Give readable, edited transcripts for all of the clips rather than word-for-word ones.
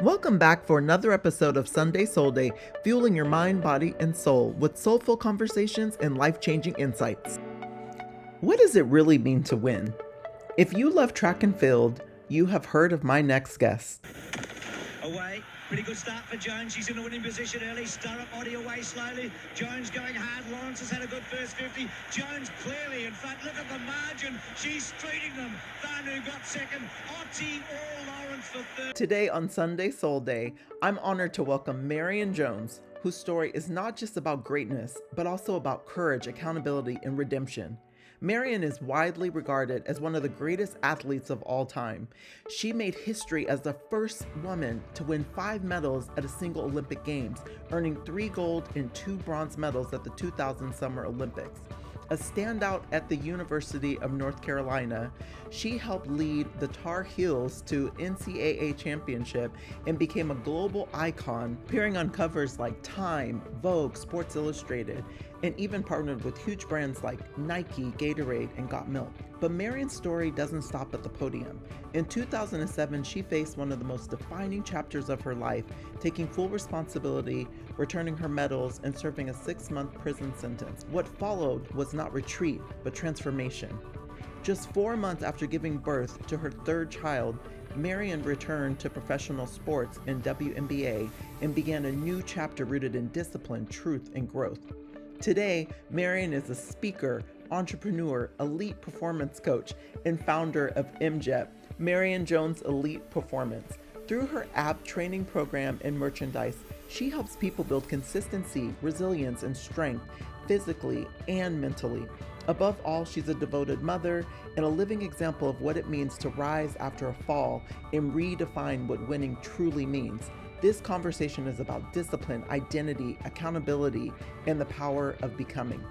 Welcome back for another episode of Sunday SoulDay, fueling your mind, body, and soul with soulful conversations and life-changing insights. What does it really mean to win? If you love track and field, you have heard of my next guest. Away. Pretty good start for Jones. She's in the winning position early. Stirrup body away slowly. Jones going hard. Lawrence has had a good first 50. Jones clearly in front. Look at the margin. She's treating them. Thanu got second. Otti or Lawrence for third. Today on Sunday SoulDay, I'm honored to welcome Marion Jones, whose story is not just about greatness, but also about courage, accountability, and redemption. Marion is widely regarded as one of the greatest athletes of all time. She made history as the first woman to win 5 medals at a single Olympic Games, earning 3 gold and 2 bronze medals at the 2000 Summer Olympics. A standout at the University of North Carolina, she helped lead the Tar Heels to NCAA championship and became a global icon, appearing on covers like Time, Vogue, Sports Illustrated, and even partnered with huge brands like Nike, Gatorade, and Got Milk. But Marion's story doesn't stop at the podium. In 2007, she faced one of the most defining chapters of her life, taking full responsibility, returning her medals, and serving a 6-month prison sentence. What followed was not retreat, but transformation. Just 4 months after giving birth to her 3rd child, Marion returned to professional sports in WNBA and began a new chapter rooted in discipline, truth, and growth. Today, Marion is a speaker, entrepreneur, elite performance coach, and founder of MJEP, Marion Jones Elite Performance. Through her app training program and merchandise, she helps people build consistency, resilience, and strength physically and mentally. Above all, she's a devoted mother and a living example of what it means to rise after a fall and redefine what winning truly means. This conversation is about discipline, identity, accountability, and the power of becoming.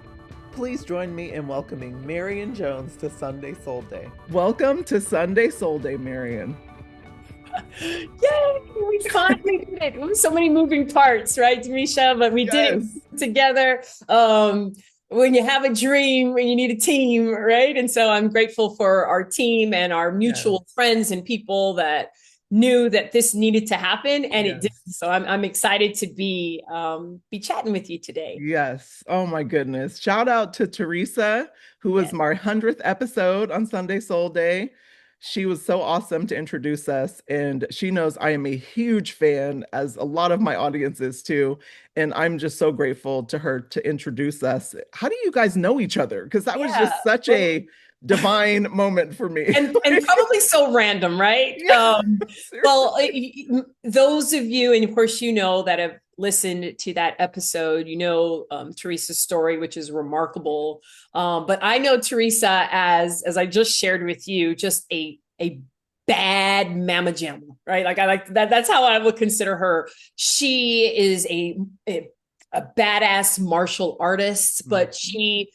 Please join me in welcoming Marion Jones to Sunday SoulDay. Welcome to Sunday SoulDay, Marion. Yay! We finally did it. It was so many moving parts, right, Damesha? But we did it together. When you have a dream, when you need a team, right? And so I'm grateful for our team and our mutual friends and people that knew that this needed to happen, and it did. So I'm excited to be chatting with you today. Yes. Oh my goodness. Shout out to Teresa, who was my 100th episode on Sunday SoulDay. She was so awesome to introduce us, and she knows I am a huge fan, as a lot of my audience is too. And I'm just so grateful to her to introduce us. How do you guys know each other? Because that was just such a divine moment for me. And probably so random, right? Well, those of you, and of course, you know, that have listened to that episode, you know, Teresa's story, which is remarkable. But I know Teresa as I just shared with you, just a bad mama jamma, right? Like I like that. That's how I would consider her. She is a badass martial artist, but she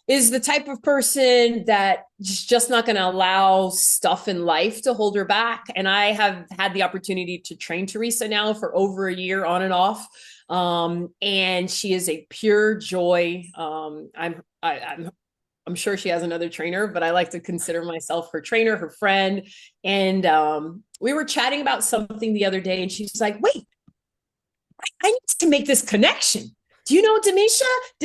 is the type of person that just not going to allow stuff in life to hold her back. And I have had the opportunity to train Teresa now for over a year on and off. And she is a pure joy. I'm sure she has another trainer, but I like to consider myself her trainer, her friend. And we were chatting about something the other day, and she's like, wait, I need to make this connection. Do you know Damesha?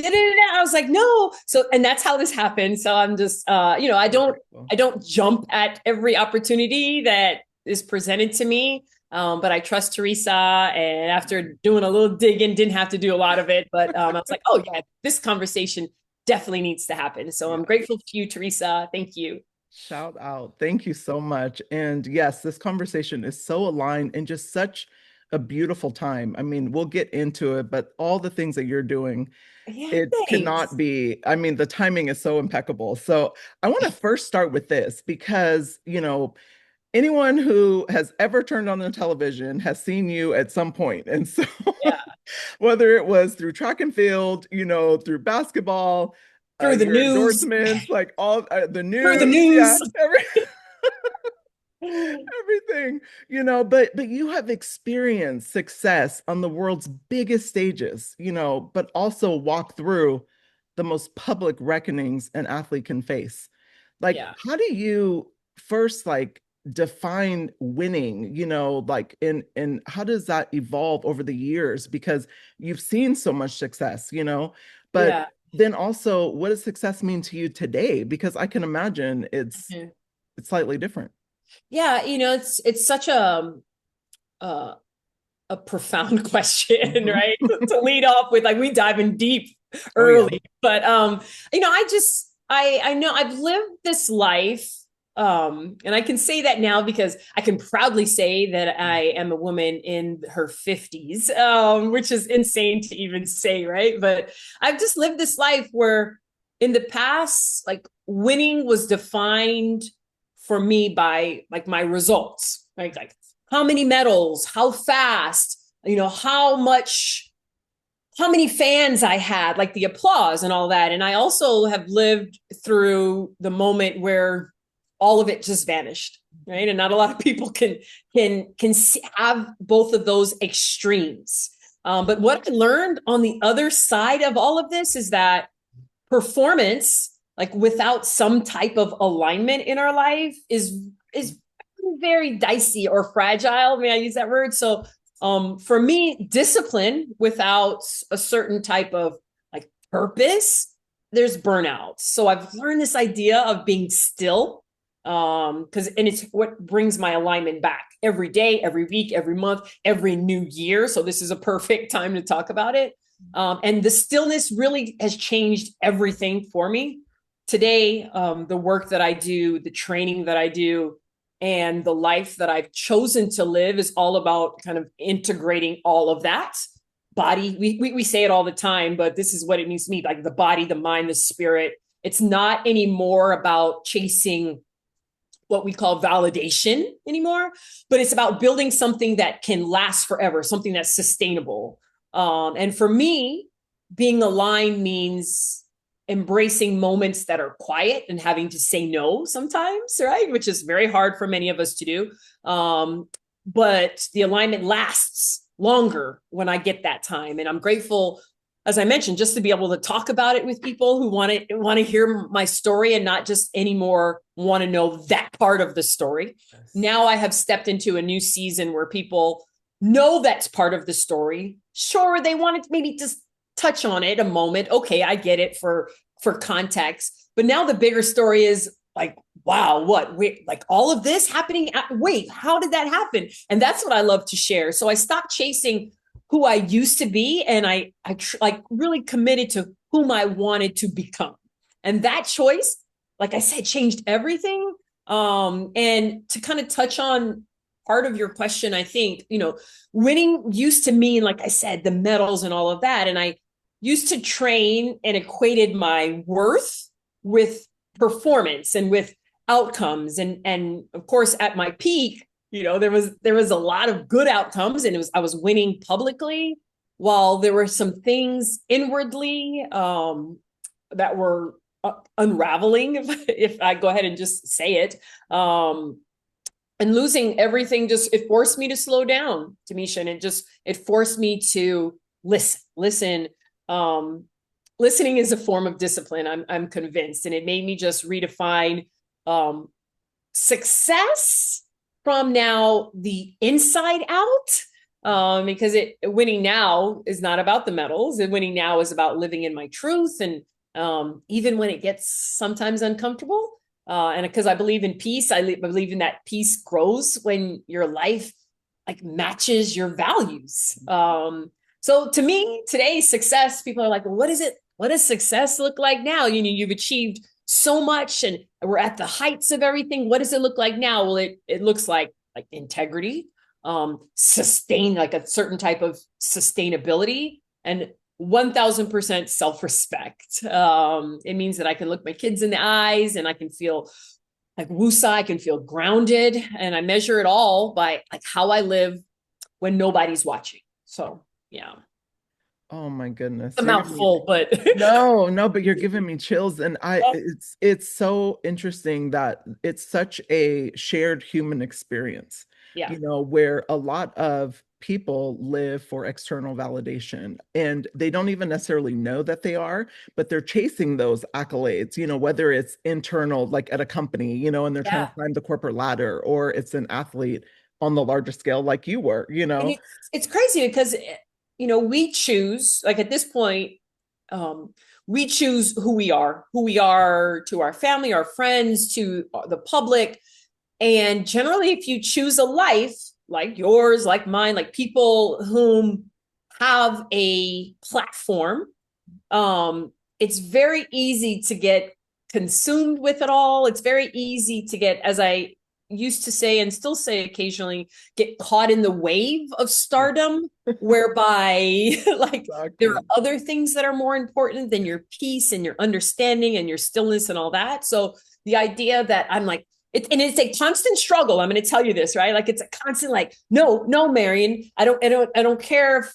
I was like, no. So, and that's how this happened. So I'm just, I don't jump at every opportunity that is presented to me. But I trust Teresa, and after doing a little digging, didn't have to do a lot of it, but I was like, oh yeah, this conversation definitely needs to happen. So I'm grateful to you, Teresa. Thank you. Shout out. Thank you so much. And yes, this conversation is so aligned and just such a beautiful time. I mean, we'll get into it, but all the things that you're doing, it cannot be, I mean, the timing is so impeccable. So I want to first start with this because, you know, anyone who has ever turned on the television has seen you at some point. And so whether it was through track and field, you know, through basketball, through the news, endorsements, like all the news, through the news. Everything, you know, but you have experienced success on the world's biggest stages, you know, but also walk through the most public reckonings an athlete can face. Like, how do you first, like, define winning, like and how does that evolve over the years? Because you've seen so much success, but Yeah. then also what does success mean to you today? Because I can imagine it's slightly different. Yeah, it's such uh, a profound question, Mhm. right? To lead off with, like, we dive in deep Oh yeah. early, but I know I've lived this life, and I can say that now because I can proudly say that I am a woman in her 50s, which is insane to even say, right? But I've just lived this life where in the past, like, winning was defined for me by, like, my results, right? Like how many medals, how fast, how many fans I had, like the applause and all that. And I also have lived through the moment where all of it just vanished, right? And not a lot of people can have both of those extremes. But what I learned on the other side of all of this is that performance, like without some type of alignment in our life, is very dicey or fragile. May I use that word? So for me, discipline without a certain type of, like, purpose, there's burnout. So I've learned this idea of being still, and it's what brings my alignment back every day, every week, every month, every new year. So this is a perfect time to talk about it. And the stillness really has changed everything for me. Today, the work that I do, the training that I do, and the life that I've chosen to live is all about kind of integrating all of that. Body, we say it all the time, but this is what it means to me, like the body, the mind, the spirit. It's not anymore about chasing what we call validation anymore, but it's about building something that can last forever, something that's sustainable. And for me, being aligned means embracing moments that are quiet and having to say no sometimes, right? Which is very hard for many of us to do. But the alignment lasts longer when I get that time. And I'm grateful, as I mentioned, just to be able to talk about it with people who want to hear my story and not just anymore want to know that part of the story. Yes. Now I have stepped into a new season where people know that's part of the story. Sure, they want to maybe just touch on it a moment. Okay, I get it for context. But now the bigger story is like, wow, wait, like all of this happening? Wait, how did that happen? And that's what I love to share. So I stopped chasing who I used to be, and I like really committed to whom I wanted to become. And that choice, like I said, changed everything. And to kind of touch on part of your question, I think, winning used to mean, like I said, the medals and all of that. And I used to train and equated my worth with performance and with outcomes. And of course, at my peak, there was a lot of good outcomes, and I was winning publicly, while there were some things inwardly that were unraveling, if I go ahead and just say it. And losing everything, it forced me to slow down, Damesha, and it forced me to listen. Listening is a form of discipline, I'm convinced, and it made me just redefine success from now the inside out, because winning now is not about the medals, and winning now is about living in my truth, and even when it gets sometimes uncomfortable. And because I believe in peace, I believe in that peace grows when your life, like, matches your values. So to me, today, success, people are like, well, what is it? What does success look like now? You've achieved so much and we're at the heights of everything. What does it look like now? Well, it looks like integrity, sustain, like a certain type of sustainability, and 1000% self-respect. It means that I can look my kids in the eyes and I can feel like woosah, I can feel grounded, and I measure it all by, like, how I live when nobody's watching. So yeah. Oh my goodness. It's a mouthful, but no, but you're giving me chills. And it's so interesting that it's such a shared human experience, yeah. where a lot of people live for external validation, and they don't even necessarily know that they are, but they're chasing those accolades, whether it's internal, like at a company, and they're trying Yeah. to climb the corporate ladder, or it's an athlete on the larger scale, like you were, And it's crazy because, we choose, like at this point, we choose who we are to our family, our friends, to the public. And generally, if you choose a life like yours, like mine, like people whom have a platform, it's very easy to get consumed with it all. It's very easy to get, as I used to say and still say occasionally, get caught in the wave of stardom, whereby like Exactly. there are other things that are more important than your peace and your understanding and your stillness and all that. So the idea that I'm like, it's a constant struggle. I'm going to tell you this, right? Like it's a constant, like, no, Marion, I don't care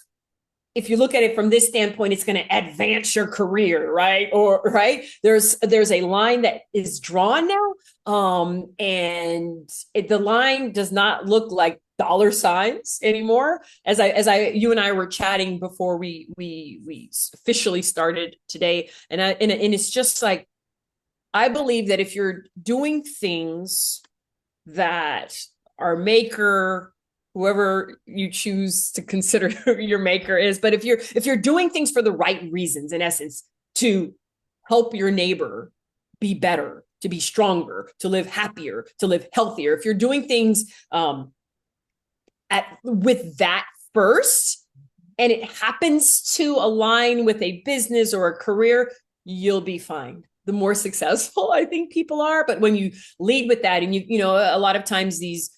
if you look at it from this standpoint, it's going to advance your career, right? Or right, there's a line that is drawn now, and the line does not look like dollar signs anymore. As you and I were chatting before we officially started today, and it's just like, I believe that if you're doing things that our maker, whoever you choose to consider your maker is, but if you're doing things for the right reasons, in essence, to help your neighbor be better, to be stronger, to live happier, to live healthier, if you're doing things with that first, and it happens to align with a business or a career, you'll be fine. The more successful I think people are, but when you lead with that, and you know, a lot of times these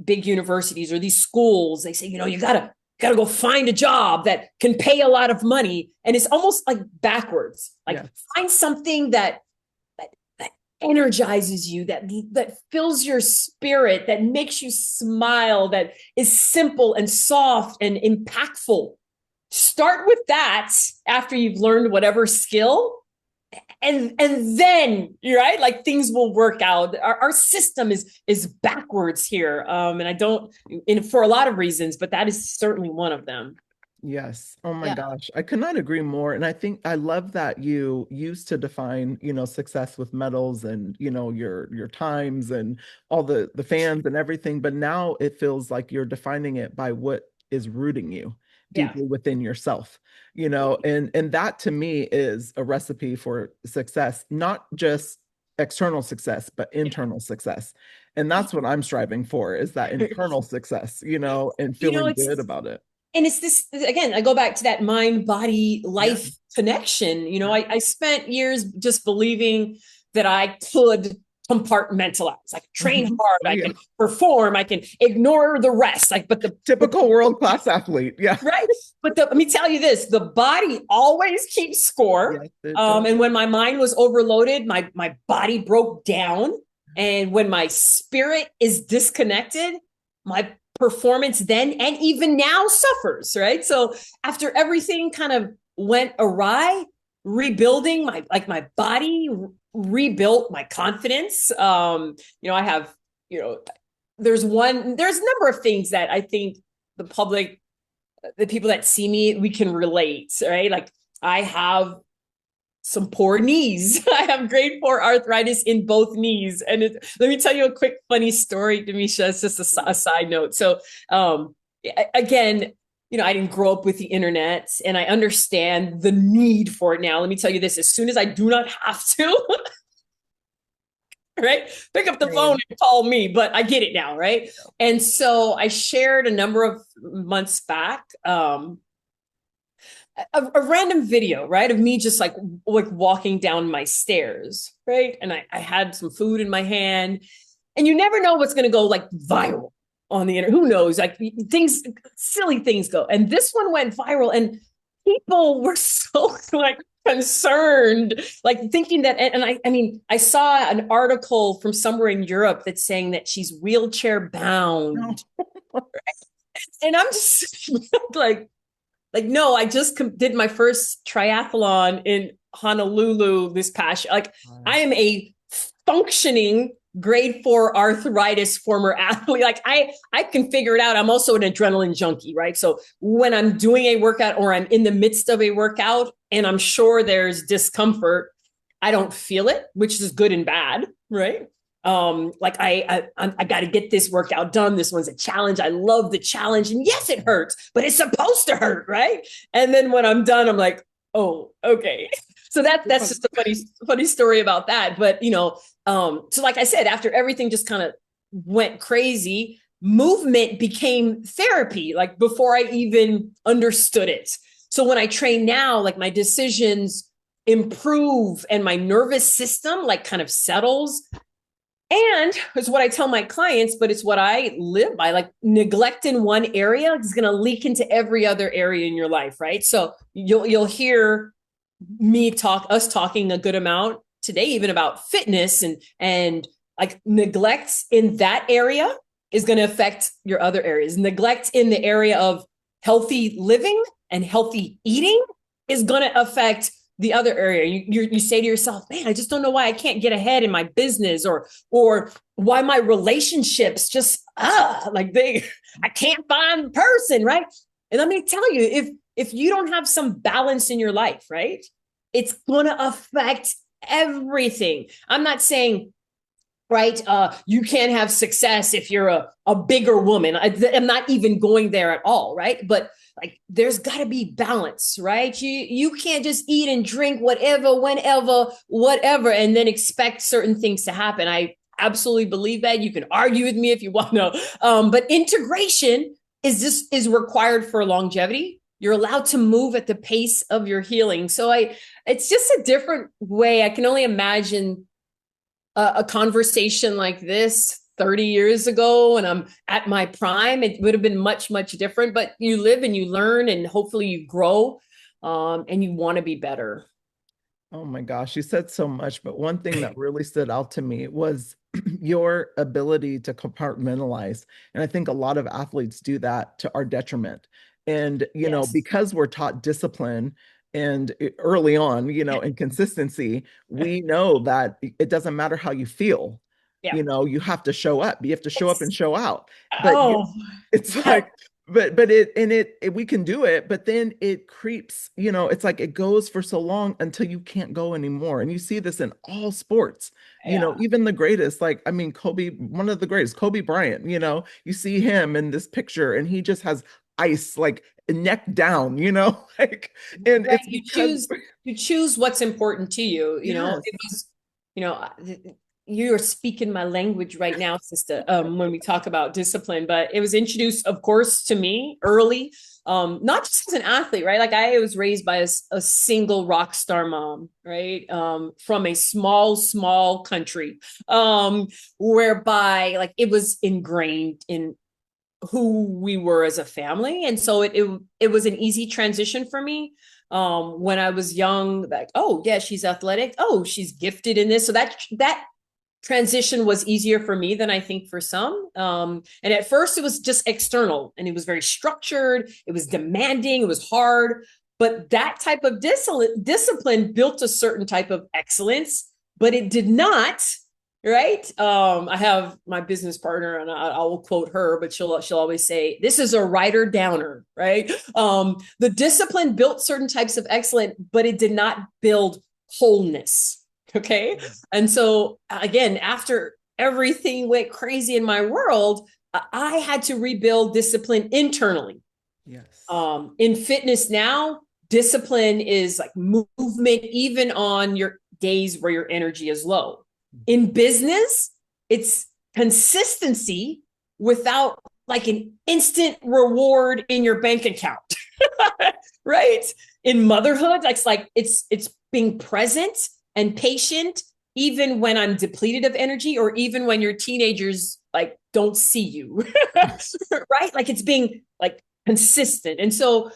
big universities or these schools, they say, you gotta go find a job that can pay a lot of money. And it's almost like backwards. Like, yes, find something that energizes you, that fills your spirit, that makes you smile, that is simple and soft and impactful. Start with that after you've learned whatever skill. And then, you're right, like things will work out. Our system is backwards here. And for a lot of reasons, but that is certainly one of them. Yes. Oh my gosh. I could not agree more. And I think I love that you used to define, success with medals and, your times and all the fans and everything. But now it feels like you're defining it by what is rooting you deeply within yourself, and that to me is a recipe for success, not just external success, but internal success. And that's what I'm striving for, is that internal success, and feeling good about it. And it's this, again, I go back to that mind, body, life connection. I spent years just believing that I could compartmentalize, like train hard, I can perform, I can ignore the rest. Like, but the typical world-class athlete. Yeah. Right. But let me tell you this, the body always keeps score. Yes, and when my mind was overloaded, my body broke down. And when my spirit is disconnected, my performance then and even now suffers, right? So after everything kind of went awry, rebuilding my body rebuilt my confidence. I have, there's a number of things that I think the public, the people that see me, we can relate, right? Like, I have some poor knees. I have grade 4 arthritis in both knees. And let me tell you a quick funny story, Damesha. It's just a side note. So again, I didn't grow up with the internet, and I understand the need for it now. Let me tell you this, as soon as I do not have to, right, pick up the phone and call me, but I get it now, right? And so I shared a number of months back, a random video, right, of me just like walking down my stairs, right? And I had some food in my hand, and you never know what's going to go like viral on the internet. Who knows? Like, silly things go. And this one went viral, and people were so like concerned, like thinking that, and I saw an article from somewhere in Europe that's saying that she's wheelchair bound. And I'm just like, no, I just did my first triathlon in Honolulu this past year. Like, I am a functioning grade 4 arthritis former athlete. Like I can figure it out. I'm also an adrenaline junkie, right? So when I'm doing a workout or I'm in the midst of a workout and I'm sure there's discomfort, I don't feel it, which is good and bad, right? Like I got to get this workout done. This one's a challenge. I love the challenge, and yes, it hurts, but it's supposed to hurt, right? And then when I'm done, I'm like, oh, okay. So that's just a funny story about that. But so like I said, after everything just kind of went crazy, movement became therapy. Like before I even understood it. So when I train now, like my decisions improve and my nervous system like kind of settles. And it's what I tell my clients, but it's what I live by. Like neglect in one area is going to leak into every other area in your life, right? So you'll hear us talking a good amount today, even about fitness and like neglect in that area is going to affect your other areas. Neglect in the area of healthy living and healthy eating is going to affect the other area. You say to yourself, man, I just don't know why I can't get ahead in my business or why my relationships just, I can't find a person, right? And let me tell you, if you don't have some balance in your life, right, it's going to affect everything. I'm not saying, right, you can't have success if you're a bigger woman. I'm not even going there at all, right? But like, there's got to be balance, right? You can't just eat and drink whatever, whenever, whatever, and then expect certain things to happen. I absolutely believe that. You can argue with me if you want to, but integration is required for longevity. You're allowed to move at the pace of your healing. So it's just a different way. I can only imagine a conversation like this 30 years ago and I'm at my prime. It would have been much, much different, but you live and you learn and hopefully you grow and you want to be better. Oh my gosh, you said so much, but one thing that really stood out to me was your ability to compartmentalize. And I think a lot of athletes do that to our detriment. And, Yes. because we're taught discipline and early on, and consistency, we know that it doesn't matter how you feel. Yeah. You have to show up. You have to show up and show out. But Oh, it's yeah. like, but we can do it, but then it creeps, it's like it goes for so long until you can't go anymore. And you see this in all sports, Yeah. even the greatest, like, I mean, Kobe, one of the greatest, Kobe Bryant, you see him in this picture and he just has ice, like neck down, like, and Right. it's You because choose what's important to you. yes. It was, you know, you're speaking my language right now, sister, when we talk about discipline, but it was introduced, of course, to me early, not just as an athlete, right? Like I was raised by a single rock star mom, right? From a small country, whereby like it was ingrained in who we were as a family. And so it was an easy transition for me. When I was young, like, oh yeah, she's athletic. Oh, she's gifted in this. So that transition was easier for me than I think for some. And at first it was just external and it was very structured. It was demanding. It was hard, but that type of discipline built a certain type of excellence, but it did not. Right. I have my business partner and I will quote her, but she'll always say, this is a writer downer, right? The discipline built certain types of excellence, but it did not build wholeness. Okay. And so again, after everything went crazy in my world, I had to rebuild discipline internally. Yes. In fitness now, discipline is like movement, even on your days where your energy is low. In business, it's consistency without like an instant reward in your bank account, right? In motherhood, it's being present and patient, even when I'm depleted of energy, or even when your teenagers like don't see you, right? Like it's being like consistent. And so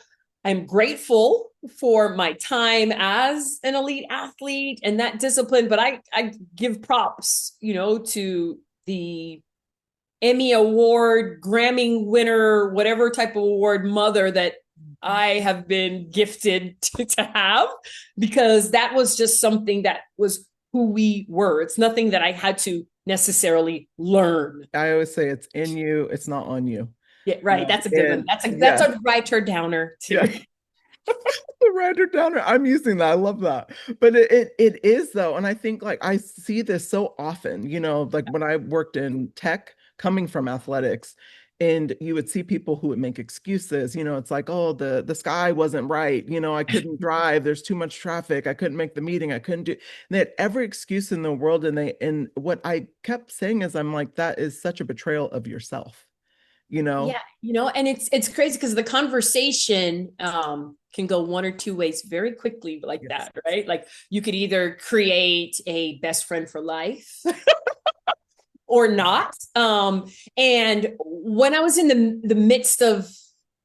I'm grateful for my time as an elite athlete and that discipline, but I give props, to the Emmy Award, Grammy winner, whatever type of award mother that I have been gifted to have, because that was just something that was who we were. It's nothing that I had to necessarily learn. I always say it's in you, it's not on you. Yeah, right. That's a good one. That's a writer downer too. Yeah. The writer downer. I'm using that. I love that. But it is though. And I think like I see this so often, like when I worked in tech coming from athletics, and you would see people who would make excuses, it's like, oh, the sky wasn't right, I couldn't drive, there's too much traffic, I couldn't make the meeting, I couldn't do. And they had every excuse in the world, and what I kept saying is, I'm like, that is such a betrayal of yourself. Yeah, and it's crazy because the conversation can go one or two ways very quickly like that, right? Like you could either create a best friend for life or not. And when I was in the midst of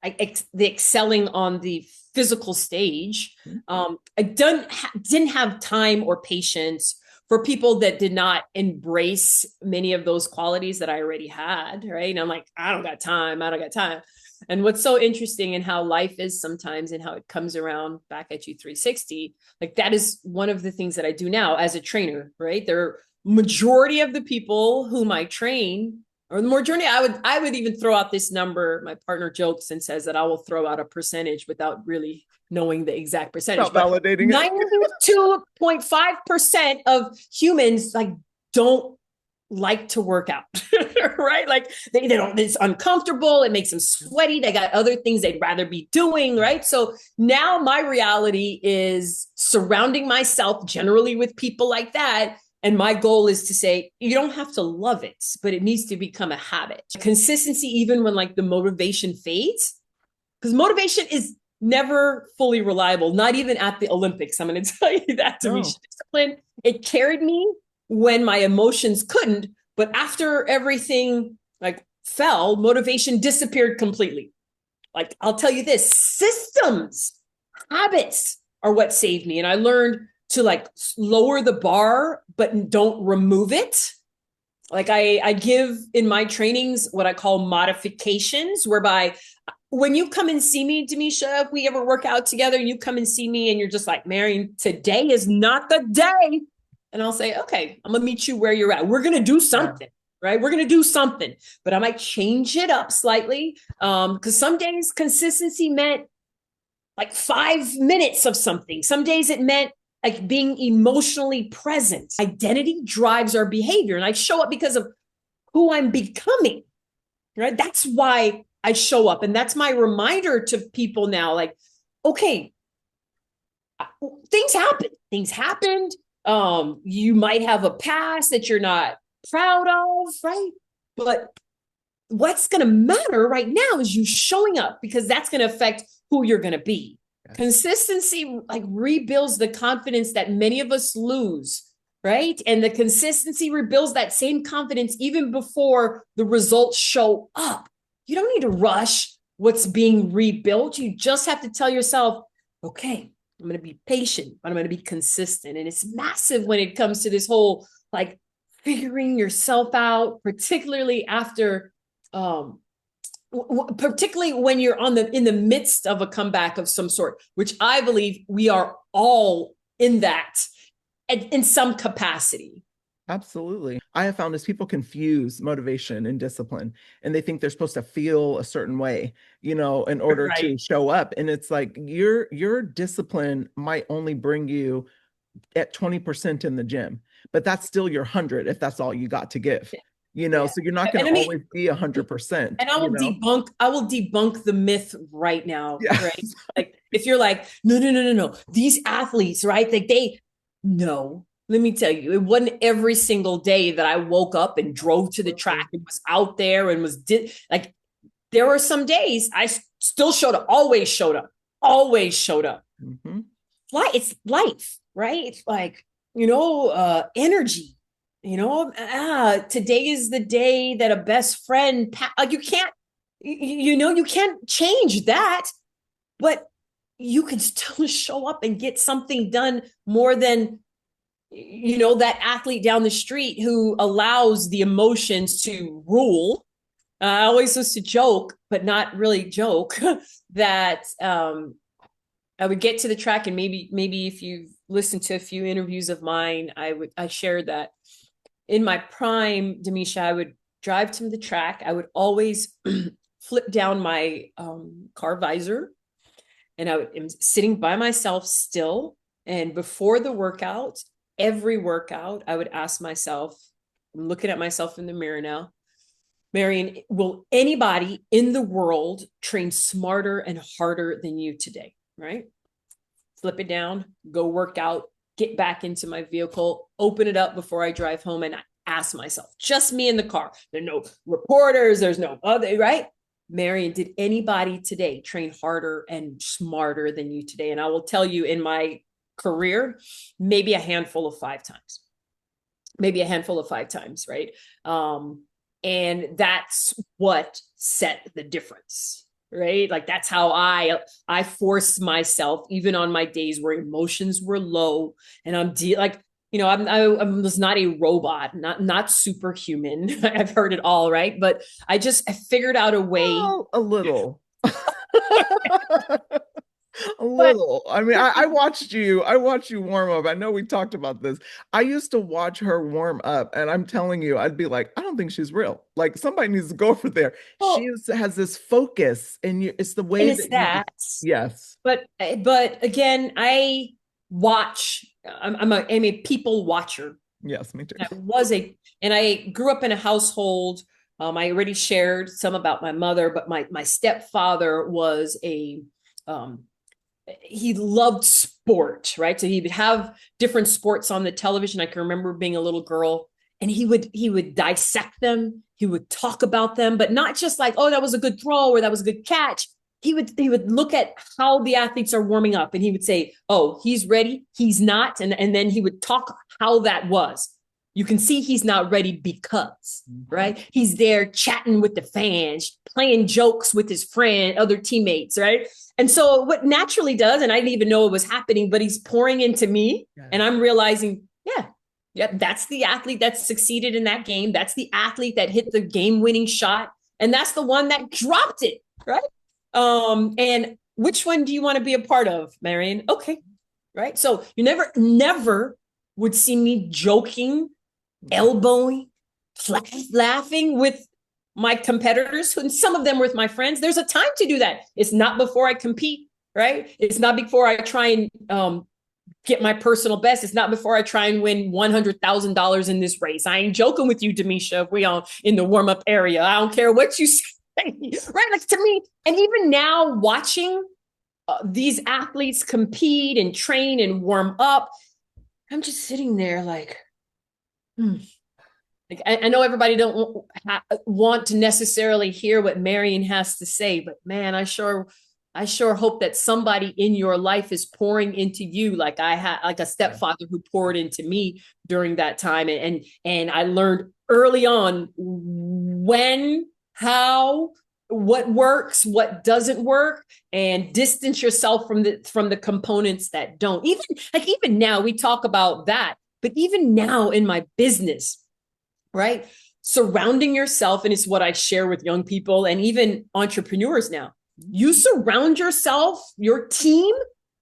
the excelling on the physical stage, I didn't have time or patience for people that did not embrace many of those qualities that I already had, right? And I'm like, I don't got time. And what's so interesting in how life is sometimes and how it comes around back at you 360, like that is one of the things that I do now as a trainer, right? There are majority of the people whom I train, or the majority, I would even throw out this number. My partner jokes and says that I will throw out a percentage without really knowing the exact percentage. Not validating it. 92.5% of humans like don't like to work out, right? Like they don't, it's uncomfortable. It makes them sweaty. They got other things they'd rather be doing, right? So now my reality is surrounding myself generally with people like that. And my goal is to say, you don't have to love it, but it needs to become a habit. Consistency, even when like the motivation fades, because motivation is never fully reliable, not even at the Olympics. I'm going to tell you that. Damesha. Discipline, it carried me when my emotions couldn't, but after everything like fell, motivation disappeared completely. Like I'll tell you this, systems, habits are what saved me. And I learned to like lower the bar, but don't remove it. Like I give in my trainings what I call modifications, whereby when you come and see me, Damesha, if we ever work out together, you come and see me and you're just like, Marion, today is not the day. And I'll say, okay, I'm gonna meet you where you're at. We're gonna do something, right? We're gonna do something, but I might change it up slightly. Because some days consistency meant like 5 minutes of something. Some days it meant like being emotionally present. Identity drives our behavior. And I show up because of who I'm becoming, right? That's why I show up. And that's my reminder to people now, like, okay, things happened. You might have a past that you're not proud of, right? But what's going to matter right now is you showing up, because that's going to affect who you're going to be. Yes. Consistency like rebuilds the confidence that many of us lose, right? And the consistency rebuilds that same confidence even before the results show up. You don't need to rush what's being rebuilt. You just have to tell yourself, okay, I'm going to be patient, but I'm going to be consistent. And it's massive when it comes to this whole like figuring yourself out, particularly after, particularly when you're in the midst of a comeback of some sort, which I believe we are all in that in some capacity. Absolutely. I have found is people confuse motivation and discipline, and they think they're supposed to feel a certain way, in order to show up. And it's like your discipline might only bring you at 20% in the gym, but that's still your 100 if that's all you got to give. So you're not going to always be 100%. And I will debunk the myth right now, right? Like if you're like, no, these athletes, right? Like no. Let me tell you, it wasn't every single day that I woke up and drove to the track and was out there and like, there were some days I still showed up, always showed up. Mm-hmm. It's life, right? It's like, energy, today is the day that a best friend, you can't, you can't change that, but you can still show up and get something done more than that athlete down the street who allows the emotions to rule. I always used to joke, but not really joke, that I would get to the track, and maybe if you've listened to a few interviews of mine, I shared that in my prime, Damesha, I would drive to the track. I would always flip down my car visor, and I'm sitting by myself still. And before the workout, every workout, I would ask myself, I'm looking at myself in the mirror now, Marion, will anybody in the world train smarter and harder than you today? Right? Flip it down, go work out, get back into my vehicle, open it up before I drive home, and I ask myself, just me in the car. There's no reporters, there's no other, right? Marion, did anybody today train harder and smarter than you today? And I will tell you, in my career, maybe a handful of 5 times. Maybe a handful of 5 times, right? And that's what set the difference, right? Like, that's how I force myself, even on my days where emotions were low, and I'm I was not a robot, not superhuman. I've heard it all, right? But I figured out a way. Oh, a little. A little. I mean, I watched you warm up. I know we talked about this. I used to watch her warm up, and I'm telling you, I'd be like, I don't think she's real. Like, somebody needs to go over there. Well, Has this focus, and it's the way that. Yes. But again, I watch. I'm a people watcher. Yes, me too. And I grew up in a household. I already shared some about my mother, but my stepfather was he loved sport, right? So he would have different sports on the television. I can remember being a little girl, and he would dissect them. He would talk about them, but not just like, oh, that was a good throw or that was a good catch. He would look at how the athletes are warming up, and he would say, oh, he's ready, he's not. And then he would talk how that was. You can see he's not ready because, right? He's there chatting with the fans, playing jokes with his other teammates, right? And so what naturally does, and I didn't even know it was happening, but he's pouring into me, and I'm realizing, yeah, that's the athlete that succeeded in that game. That's the athlete that hit the game-winning shot, and that's the one that dropped it, right? And which one do you want to be a part of, Marion? Okay, right? So you never would see me joking, elbowing, laughing with my competitors, and some of them with my friends. There's a time to do that. It's not before I compete, right? It's not before I try and get my personal best. It's not before I try and win $100,000 in this race. I ain't joking with you, Damesha, if we all in the warm-up area. I don't care what you say, right? Like, to me, and even now watching these athletes compete and train and warm up, I'm just sitting there like, Like, I know everybody don't want to necessarily hear what Marion has to say, but man, I sure hope that somebody in your life is pouring into you, like I had, like a stepfather who poured into me during that time, and I learned early on when, how, what works, what doesn't work, and distance yourself from the components that don't. Even now we talk about that, but even now in my business, right? Surrounding yourself, and it's what I share with young people and even entrepreneurs now. You surround yourself, your team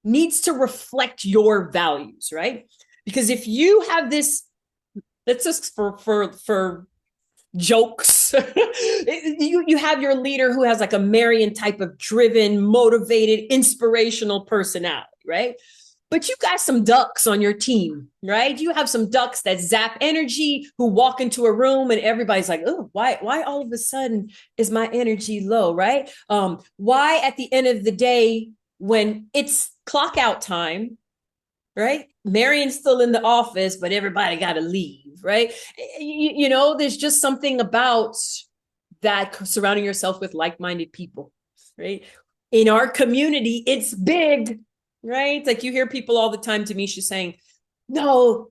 needs to reflect your values, right? Because if you have this, let's just for jokes, you have your leader who has like a Marion type of driven, motivated, inspirational personality, right? But you got some ducks on your team, right? You have some ducks that zap energy, who walk into a room and everybody's like, oh, why all of a sudden is my energy low, right? Why at the end of the day, when it's clock out time, right? Marion's still in the office, but everybody got to leave, right? You know, there's just something about that, surrounding yourself with like-minded people, right? In our community, it's big. Right? Like, you hear people all the time, Damesha, saying, no,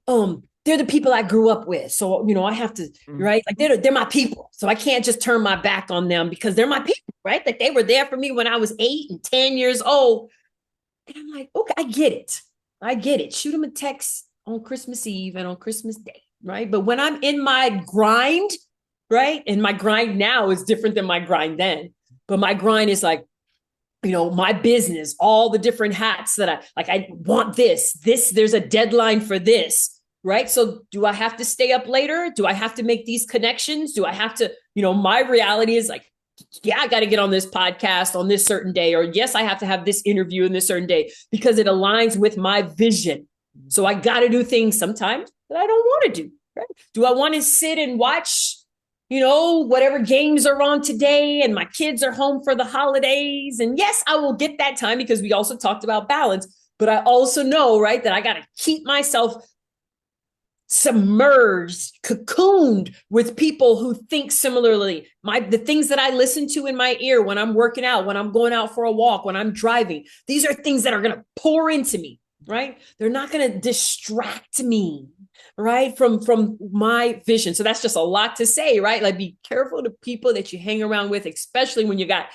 they're the people I grew up with. So, you know, I have to, right? Like, they're my people. So I can't just turn my back on them because they're my people, right? Like, they were there for me when I was 8 and 10 years old. And I'm like, okay, I get it. Shoot them a text on Christmas Eve and on Christmas Day, right? But when I'm in my grind, right? And my grind now is different than my grind then. But my grind is like, you know, my business, all the different hats that I want there's a deadline for this. right? So do I have to stay up later? Do I have to make these connections? Do I have to, my reality is like, yeah, I got to get on this podcast on this certain day, or yes, I have to have this interview in this certain day because it aligns with my vision. So I got to do things sometimes that I don't want to do. Right? Do I want to sit and watch, whatever games are on today and my kids are home for the holidays? And yes, I will get that time because we also talked about balance, but I also know, right, that I got to keep myself submerged, cocooned with people who think similarly. The things that I listen to in my ear when I'm working out, when I'm going out for a walk, when I'm driving, these are things that are going to pour into me, right? They're not going to distract me, right, from my vision. So that's just a lot to say, right? Like, be careful the people that you hang around with, especially when you got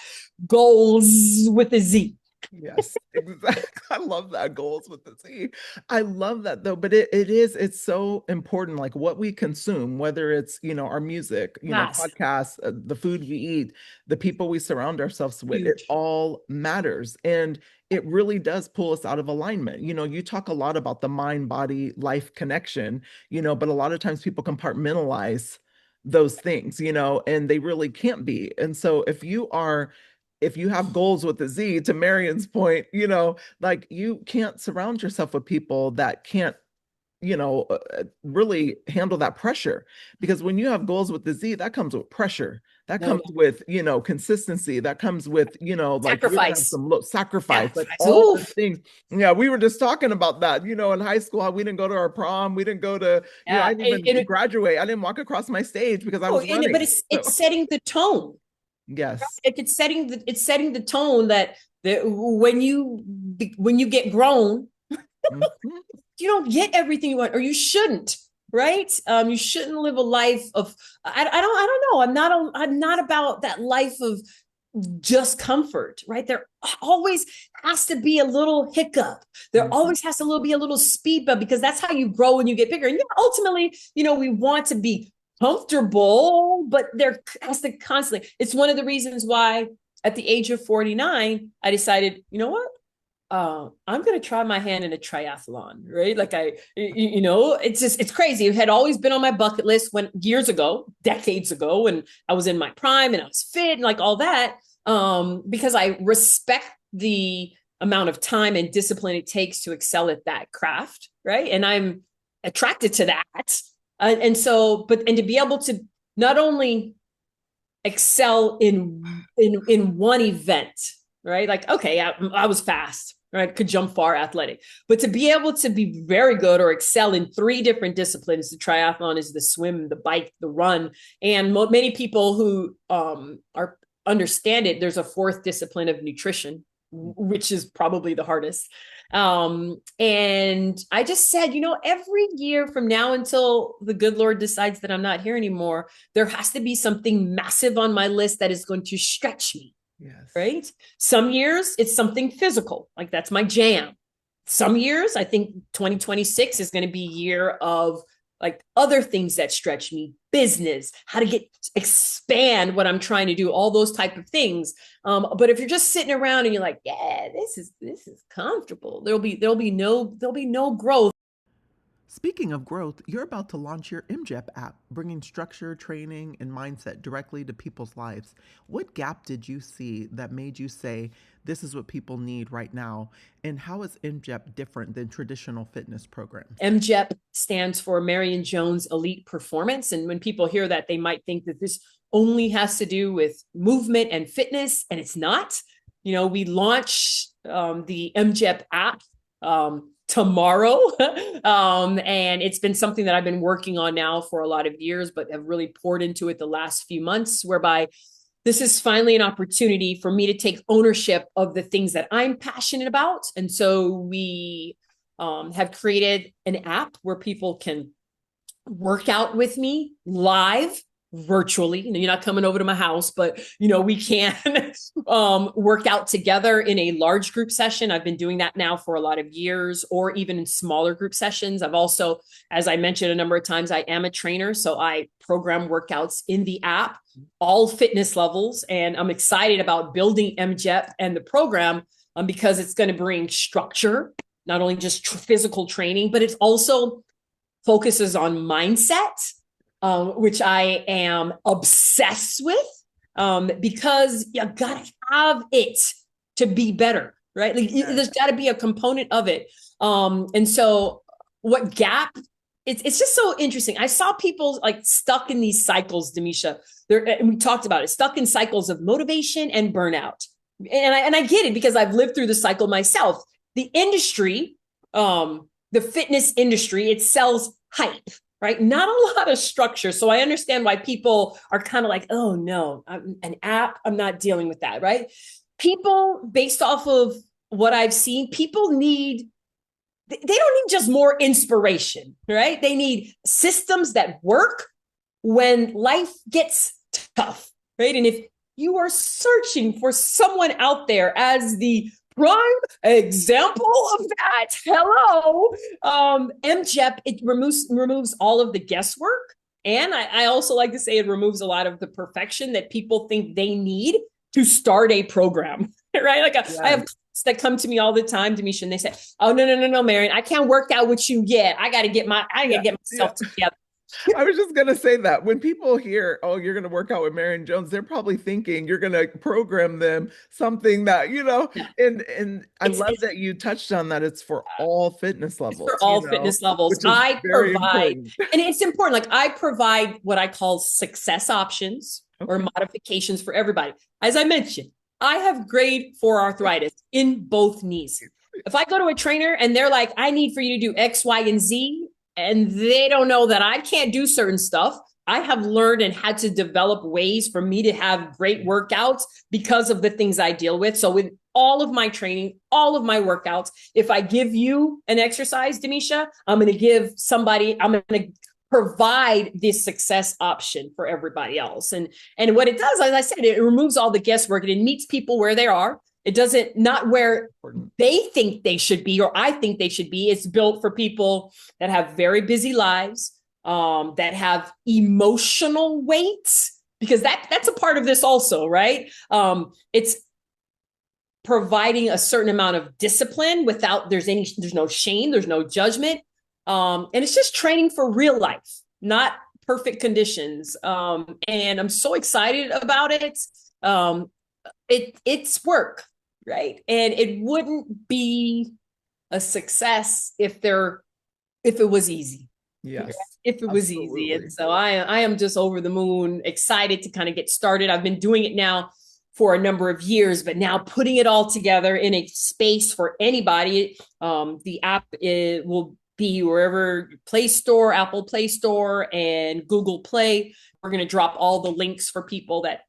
goals with a Z. Yes, exactly. I love that, goals with the Z. I love that though, but it's so important, like what we consume, whether it's, our music, Yes. podcasts, the food we eat, the people we surround ourselves with, Huge. it all matters. And it really does pull us out of alignment. You talk a lot about the mind, body, life connection, but a lot of times people compartmentalize those things, and they really can't be. And so if you have goals with a Z, to Marion's point, like you can't surround yourself with people that can't, really handle that pressure. Because when you have goals with the Z, that comes with pressure. That comes with, consistency. That comes with, like sacrifice. Some sacrifice, like all the things. Yeah, we were just talking about that, in high school, how we didn't go to our prom. We didn't go to, I didn't even graduate. I didn't walk across my stage because I was running. But it's setting the tone. Yes. It's setting the tone that when you get grown, you don't get everything you want, or you shouldn't, right? You shouldn't live a life of, I don't know. I'm not about that life of just comfort, right? There always has to be a little hiccup. There always has to be a little speed bump, because that's how you grow when you get bigger. And ultimately, we want to be comfortable, but there has to constantly, it's one of the reasons why at the age of 49, I decided, you know what? I'm going to try my hand in a triathlon, right? Like it's crazy. It had always been on my bucket list years ago, decades ago, when I was in my prime and I was fit and like all that, because I respect the amount of time and discipline it takes to excel at that craft, right? And I'm attracted to that. And to be able to not only excel in one event, right? Like, okay, I was fast, right? Could jump far, athletic, but to be able to be very good or excel in 3 different disciplines, the triathlon is the swim, the bike, the run. And many people who understand it, there's a 4th discipline of nutrition, which is probably the hardest. And I just said, every year from now until the good Lord decides that I'm not here anymore, there has to be something massive on my list that is going to stretch me. Yes. Right. Some years it's something physical, like that's my jam. Some years I think 2026 is going to be a year of like other things that stretch me, business, how to expand what I'm trying to do, all those type of things. But if you're just sitting around and you're like, yeah, this is comfortable, there'll be no growth. Speaking of growth, you're about to launch your MJEP app, bringing structure, training, and mindset directly to people's lives. What gap did you see that made you say, this is what people need right now? And how is MJEP different than traditional fitness programs? MJEP stands for Marion Jones Elite Performance. And when people hear that, they might think that this only has to do with movement and fitness, and it's not. We launch the MJEP app tomorrow. And it's been something that I've been working on now for a lot of years, but have really poured into it the last few months, whereby this is finally an opportunity for me to take ownership of the things that I'm passionate about. And so we have created an app where people can work out with me live, virtually. You're not coming over to my house, but we can work out together in a large group session. I've been doing that now for a lot of years, or even in smaller group sessions. I've also, as I mentioned a number of times, I am a trainer, so I program workouts in the app, all fitness levels, and I'm excited about building MJEP and the program because it's going to bring structure, not only just physical training, but it's also focuses on mindset, which I am obsessed with, because you gotta have it to be better, right? Like, there's got to be a component of it. And so what gap, it's just so interesting. I saw people like stuck in these cycles, Damesha. And we talked about it, stuck in cycles of motivation and burnout. And I get it, because I've lived through the cycle myself. The industry, the fitness industry, it sells hype, right? Not a lot of structure. So I understand why people are kind of like, oh no, an app, I'm not dealing with that, right? People, based off of what I've seen, people need, they don't need just more inspiration, right? They need systems that work when life gets tough, right? And if you are searching for someone out there as the prime example of that, hello, MJEP, it removes all of the guesswork. And I also like to say it removes a lot of the perfection that people think they need to start a program, right? Like I have that come to me all the time, Damesha, and they say, "Oh no, Marion, I can't work out with you yet. I got to get myself together." I was just going to say that when people hear, oh, you're going to work out with Marion Jones, they're probably thinking you're going to program them something that, and I love that you touched on that. It's for all fitness levels. For all fitness levels. I provide, and it's important. Like, I provide what I call success options or modifications for everybody. As I mentioned, I have grade 4 arthritis in both knees. If I go to a trainer and they're like, I need for you to do X, Y, and Z, and they don't know that I can't do certain stuff, I have learned and had to develop ways for me to have great workouts because of the things I deal with. So with all of my training, all of my workouts, if I give you an exercise, Damesha, I'm going to provide this success option for everybody else. And what it does, as I said, it removes all the guesswork and it meets people where they are. It doesn't, not where they think they should be or I think they should be. It's built for people that have very busy lives, that have emotional weights, because that's a part of this also, right? It's providing a certain amount of discipline without there's no shame, there's no judgment. And it's just training for real life, not perfect conditions. And I'm so excited about it. It's work, right? And it wouldn't be a success if it was easy. Yes. If it was easy. And so I am just over the moon, excited to kind of get started. I've been doing it now for a number of years, but now putting it all together in a space for anybody. The app will be wherever Play Store, Apple Play Store, and Google Play. We're going to drop all the links for people that,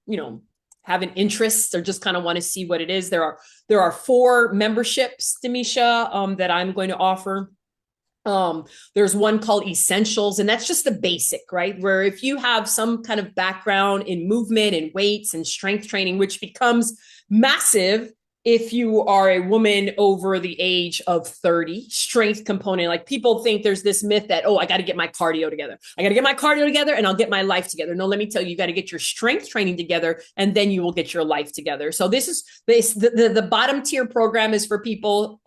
have an interest or just kind of want to see what it is. There are 4 memberships, Damesha, that I'm going to offer. There's one called Essentials, and that's just the basic, right? Where if you have some kind of background in movement and weights and strength training, which becomes massive if you are a woman over the age of 30, strength component. Like, people think there's this myth that, I got to get my cardio together. I got to get my cardio together and I'll get my life together. No, let me tell you, you got to get your strength training together and then you will get your life together. So the bottom tier program is for people,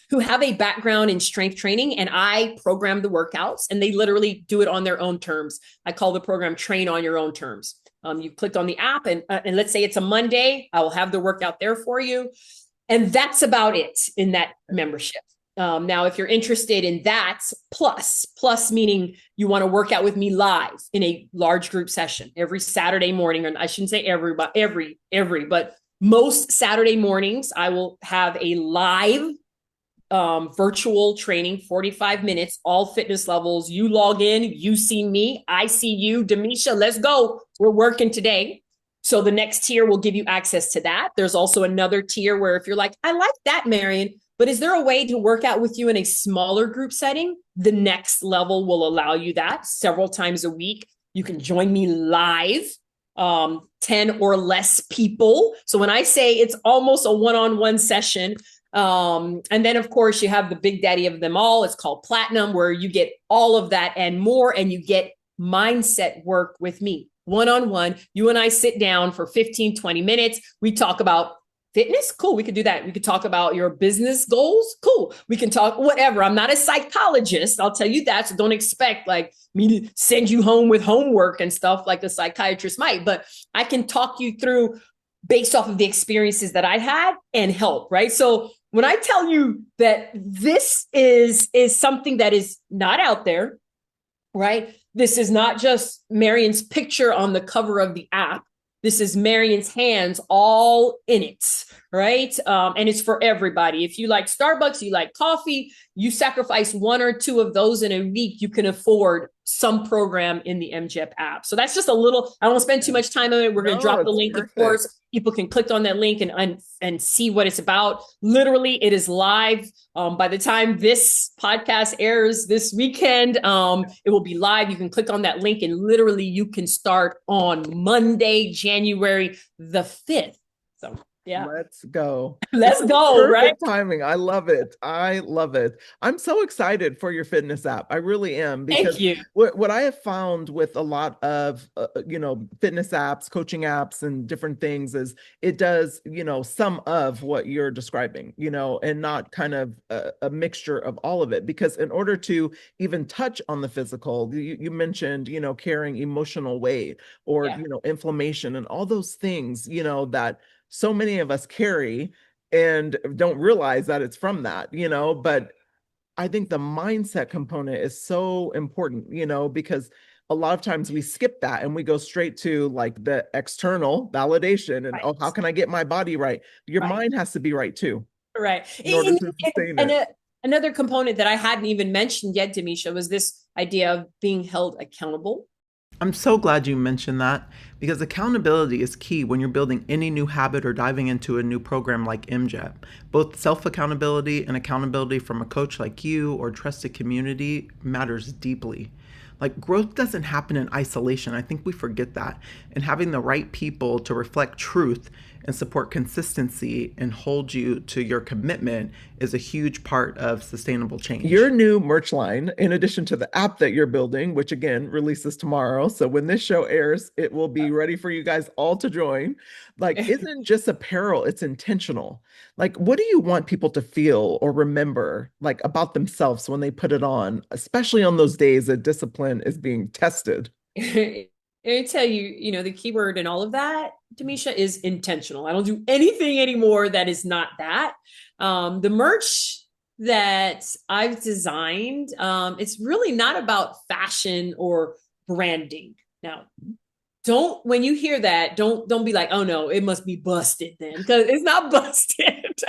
who have a background in strength training, and I program the workouts and they literally do it on their own terms. I call the program Train on Your Own Terms. You click on the app and let's say it's a Monday, I will have the workout there for you. And that's about it in that membership. Now, if you're interested in that, plus meaning you want to work out with me live in a large group session every Saturday morning, or I shouldn't say every, but most Saturday mornings, I will have a live virtual training, 45 minutes, all fitness levels. You log in, you see me, I see you. Damesha, let's go. We're working today. So the next tier will give you access to that. There's also another tier where if you're like, I like that, Marion, but is there a way to work out with you in a smaller group setting? The next level will allow you that several times a week. You can join me live, 10 or less people. So when I say it's almost a one-on-one session, and then of course you have the big daddy of them all. It's called Platinum, where you get all of that and more, and you get mindset work with me one-on-one. You and I sit down for 15, 20 minutes. We talk about fitness, cool, we could do that. We could talk about your business goals, cool, we can talk whatever. I'm not a psychologist, I'll tell you that, so don't expect like me to send you home with homework and stuff like a psychiatrist might, but I can talk you through based off of the experiences that I had and help, right? So when I tell you that this is something that is not out there, right? This is not just Marion's picture on the cover of the app. This is Marion's hands all in it, right? And it's for everybody. If you like Starbucks, you like coffee, you sacrifice one or two of those in a week, you can afford some program in the MJEP app. So that's just a little, I don't want to spend too much time on it. We're going to drop the link, perfect. Of course. People can click on that link and see what it's about. Literally, it is live. By the time this podcast airs this weekend, it will be live. You can click on that link and literally you can start on Monday, January the 5th. So yeah. Let's go. Let's go, perfect, right? Timing. I love it. I love it. I'm so excited for your fitness app. I really am. Because thank you. What I have found with a lot of, fitness apps, coaching apps and different things is it does, some of what you're describing, and not kind of a mixture of all of it. Because in order to even touch on the physical, you mentioned, carrying emotional weight or, inflammation and all those things, that so many of us carry and don't realize that it's from that, but I think the mindset component is so important, because a lot of times we skip that and we go straight to like the external validation and, right. How can I get my body right? Your mind has to be right too. Right. Another component that I hadn't even mentioned yet, Damesha, was this idea of being held accountable. I'm so glad you mentioned that, because accountability is key when you're building any new habit or diving into a new program like MJEP. Both self-accountability and accountability from a coach like you or trusted community matters deeply. Like, growth doesn't happen in isolation. I think we forget that. And having the right people to reflect truth and support consistency and hold you to your commitment is a huge part of sustainable change. Your new merch line, in addition to the app that you're building, which again releases tomorrow. So when this show airs, it will be ready for you guys all to join. Like, isn't just apparel, it's intentional. Like, what do you want people to feel or remember, like, about themselves when they put it on, especially on those days that discipline is being tested? I tell you, the keyword in all of that, Damesha, is intentional. I don't do anything anymore that is not that. The merch that I've designed, it's really not about fashion or branding. Now, when you hear that, don't be like, oh no, it must be busted then, because it's not busted.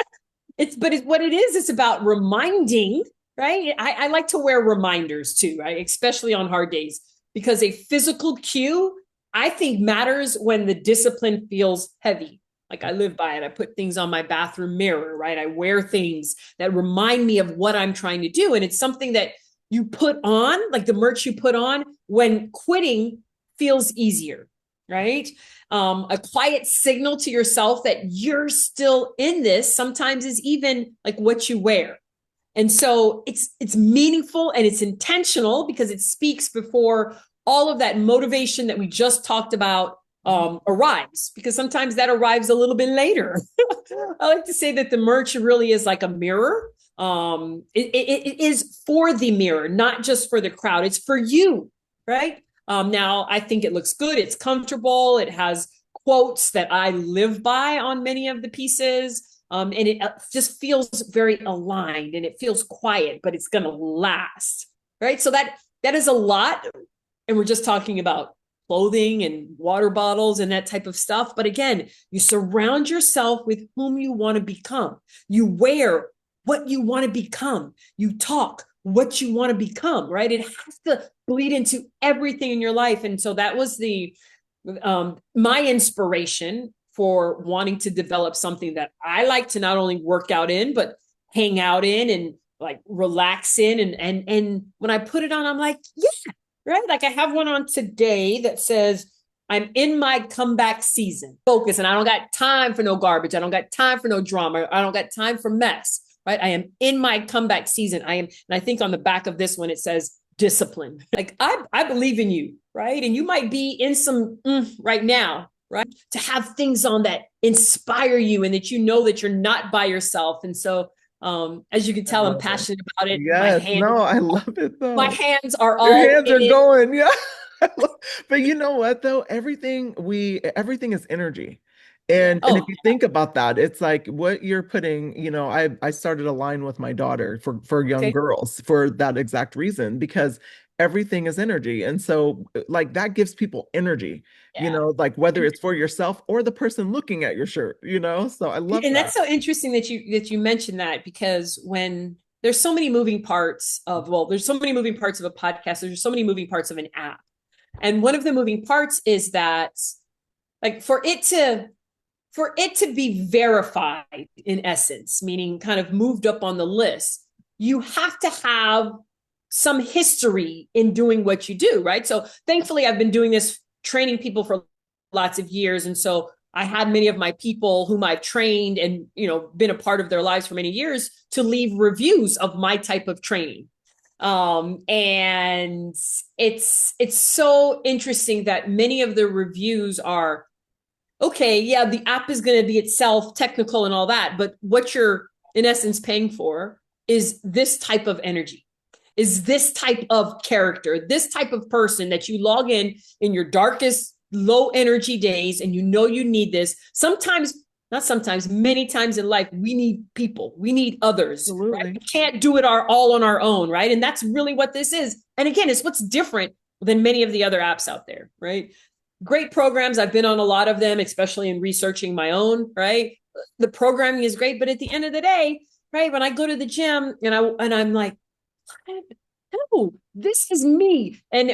What it is, it's about reminding, right? I like to wear reminders too, right? Especially on hard days. Because a physical cue, I think, matters when the discipline feels heavy. Like, I live by it. I put things on my bathroom mirror, right? I wear things that remind me of what I'm trying to do. And it's something that you put on, like the merch you put on when quitting feels easier, right? A quiet signal to yourself that you're still in this sometimes is even like what you wear. And so it's meaningful and it's intentional because it speaks before all of that motivation that we just talked about arrives, because sometimes that arrives a little bit later. I like to say that the merch really is like a mirror. It is for the mirror, not just for the crowd. It's for you, right? Now, I think it looks good. It's comfortable. It has quotes that I live by on many of the pieces. And it just feels very aligned and it feels quiet, but it's going to last, right? So that is a lot. And we're just talking about clothing and water bottles and that type of stuff. But again, you surround yourself with whom you want to become. You wear what you want to become. You talk what you want to become, right? It has to bleed into everything in your life. And so that was my inspiration for wanting to develop something that I like to not only work out in, but hang out in and like relax in. And when I put it on, I'm like, yeah, right? Like, I have one on today that says, I'm in my comeback season. Focus. And I don't got time for no garbage. I don't got time for no drama. I don't got time for mess, right? I am in my comeback season. And I think on the back of this one, it says discipline. Like, I believe in you, right? And you might be in some right now, right? To have things on that inspire you and that you know that you're not by yourself. And so, as you can tell, I'm passionate about it. Yes, no, I love it My though. hands are Your all hands in are it. going, yeah. But you know what though? Everything is energy. Yeah. And if Oh, you think about that, it's like what you're putting, I started a line with my daughter for young okay. girls for that exact reason, because everything is energy. And so like that gives people energy, Yeah. like whether it's for yourself or the person looking at your shirt, So I love And that. that's so interesting that you mentioned that, because when there's so many moving parts of, well, there's so many moving parts of a podcast, there's so many moving parts of an app. And one of the moving parts is that, like, for it to be verified, in essence, meaning kind of moved up on the list, you have to have some history in doing what you do, right? So thankfully, I've been doing this, training people for lots of years. And so I had many of my people whom I've trained and, been a part of their lives for many years to leave reviews of my type of training. And it's so interesting that many of the reviews are, okay, yeah, the app is going to be itself technical and all that, but what you're in essence paying for is this type of energy, is this type of character, this type of person that you log in your darkest, low energy days, and you need this. Sometimes, not sometimes, many times in life, we need people, we need others. Absolutely. Right? We can't do it all on our own, right? And that's really what this is. And again, it's what's different than many of the other apps out there, right? Great programs. I've been on a lot of them, especially in researching my own, right? The programming is great, but at the end of the day, right, when I go to the gym and I'm like, no, this is me. And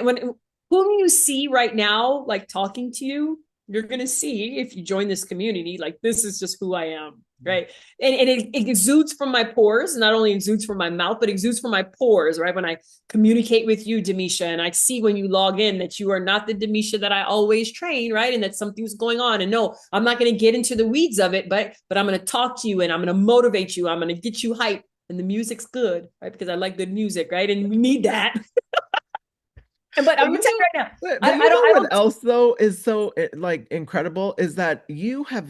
whom you see right now, like talking to you, you're going to see, if you join this community, like, this is just who I am, right? And it exudes from my pores, not only exudes from my mouth, but exudes from my pores, right? When I communicate with you, Damesha, and I see when you log in that you are not the Damesha that I always train, right? And that something's going on. And no, I'm not going to get into the weeds of it, but I'm going to talk to you and I'm going to motivate you. I'm going to get you hyped. And the music's good, right? Because I like good music, right? And we need that. But I'm gonna tell you right now. But you know what else though is so like incredible is that you have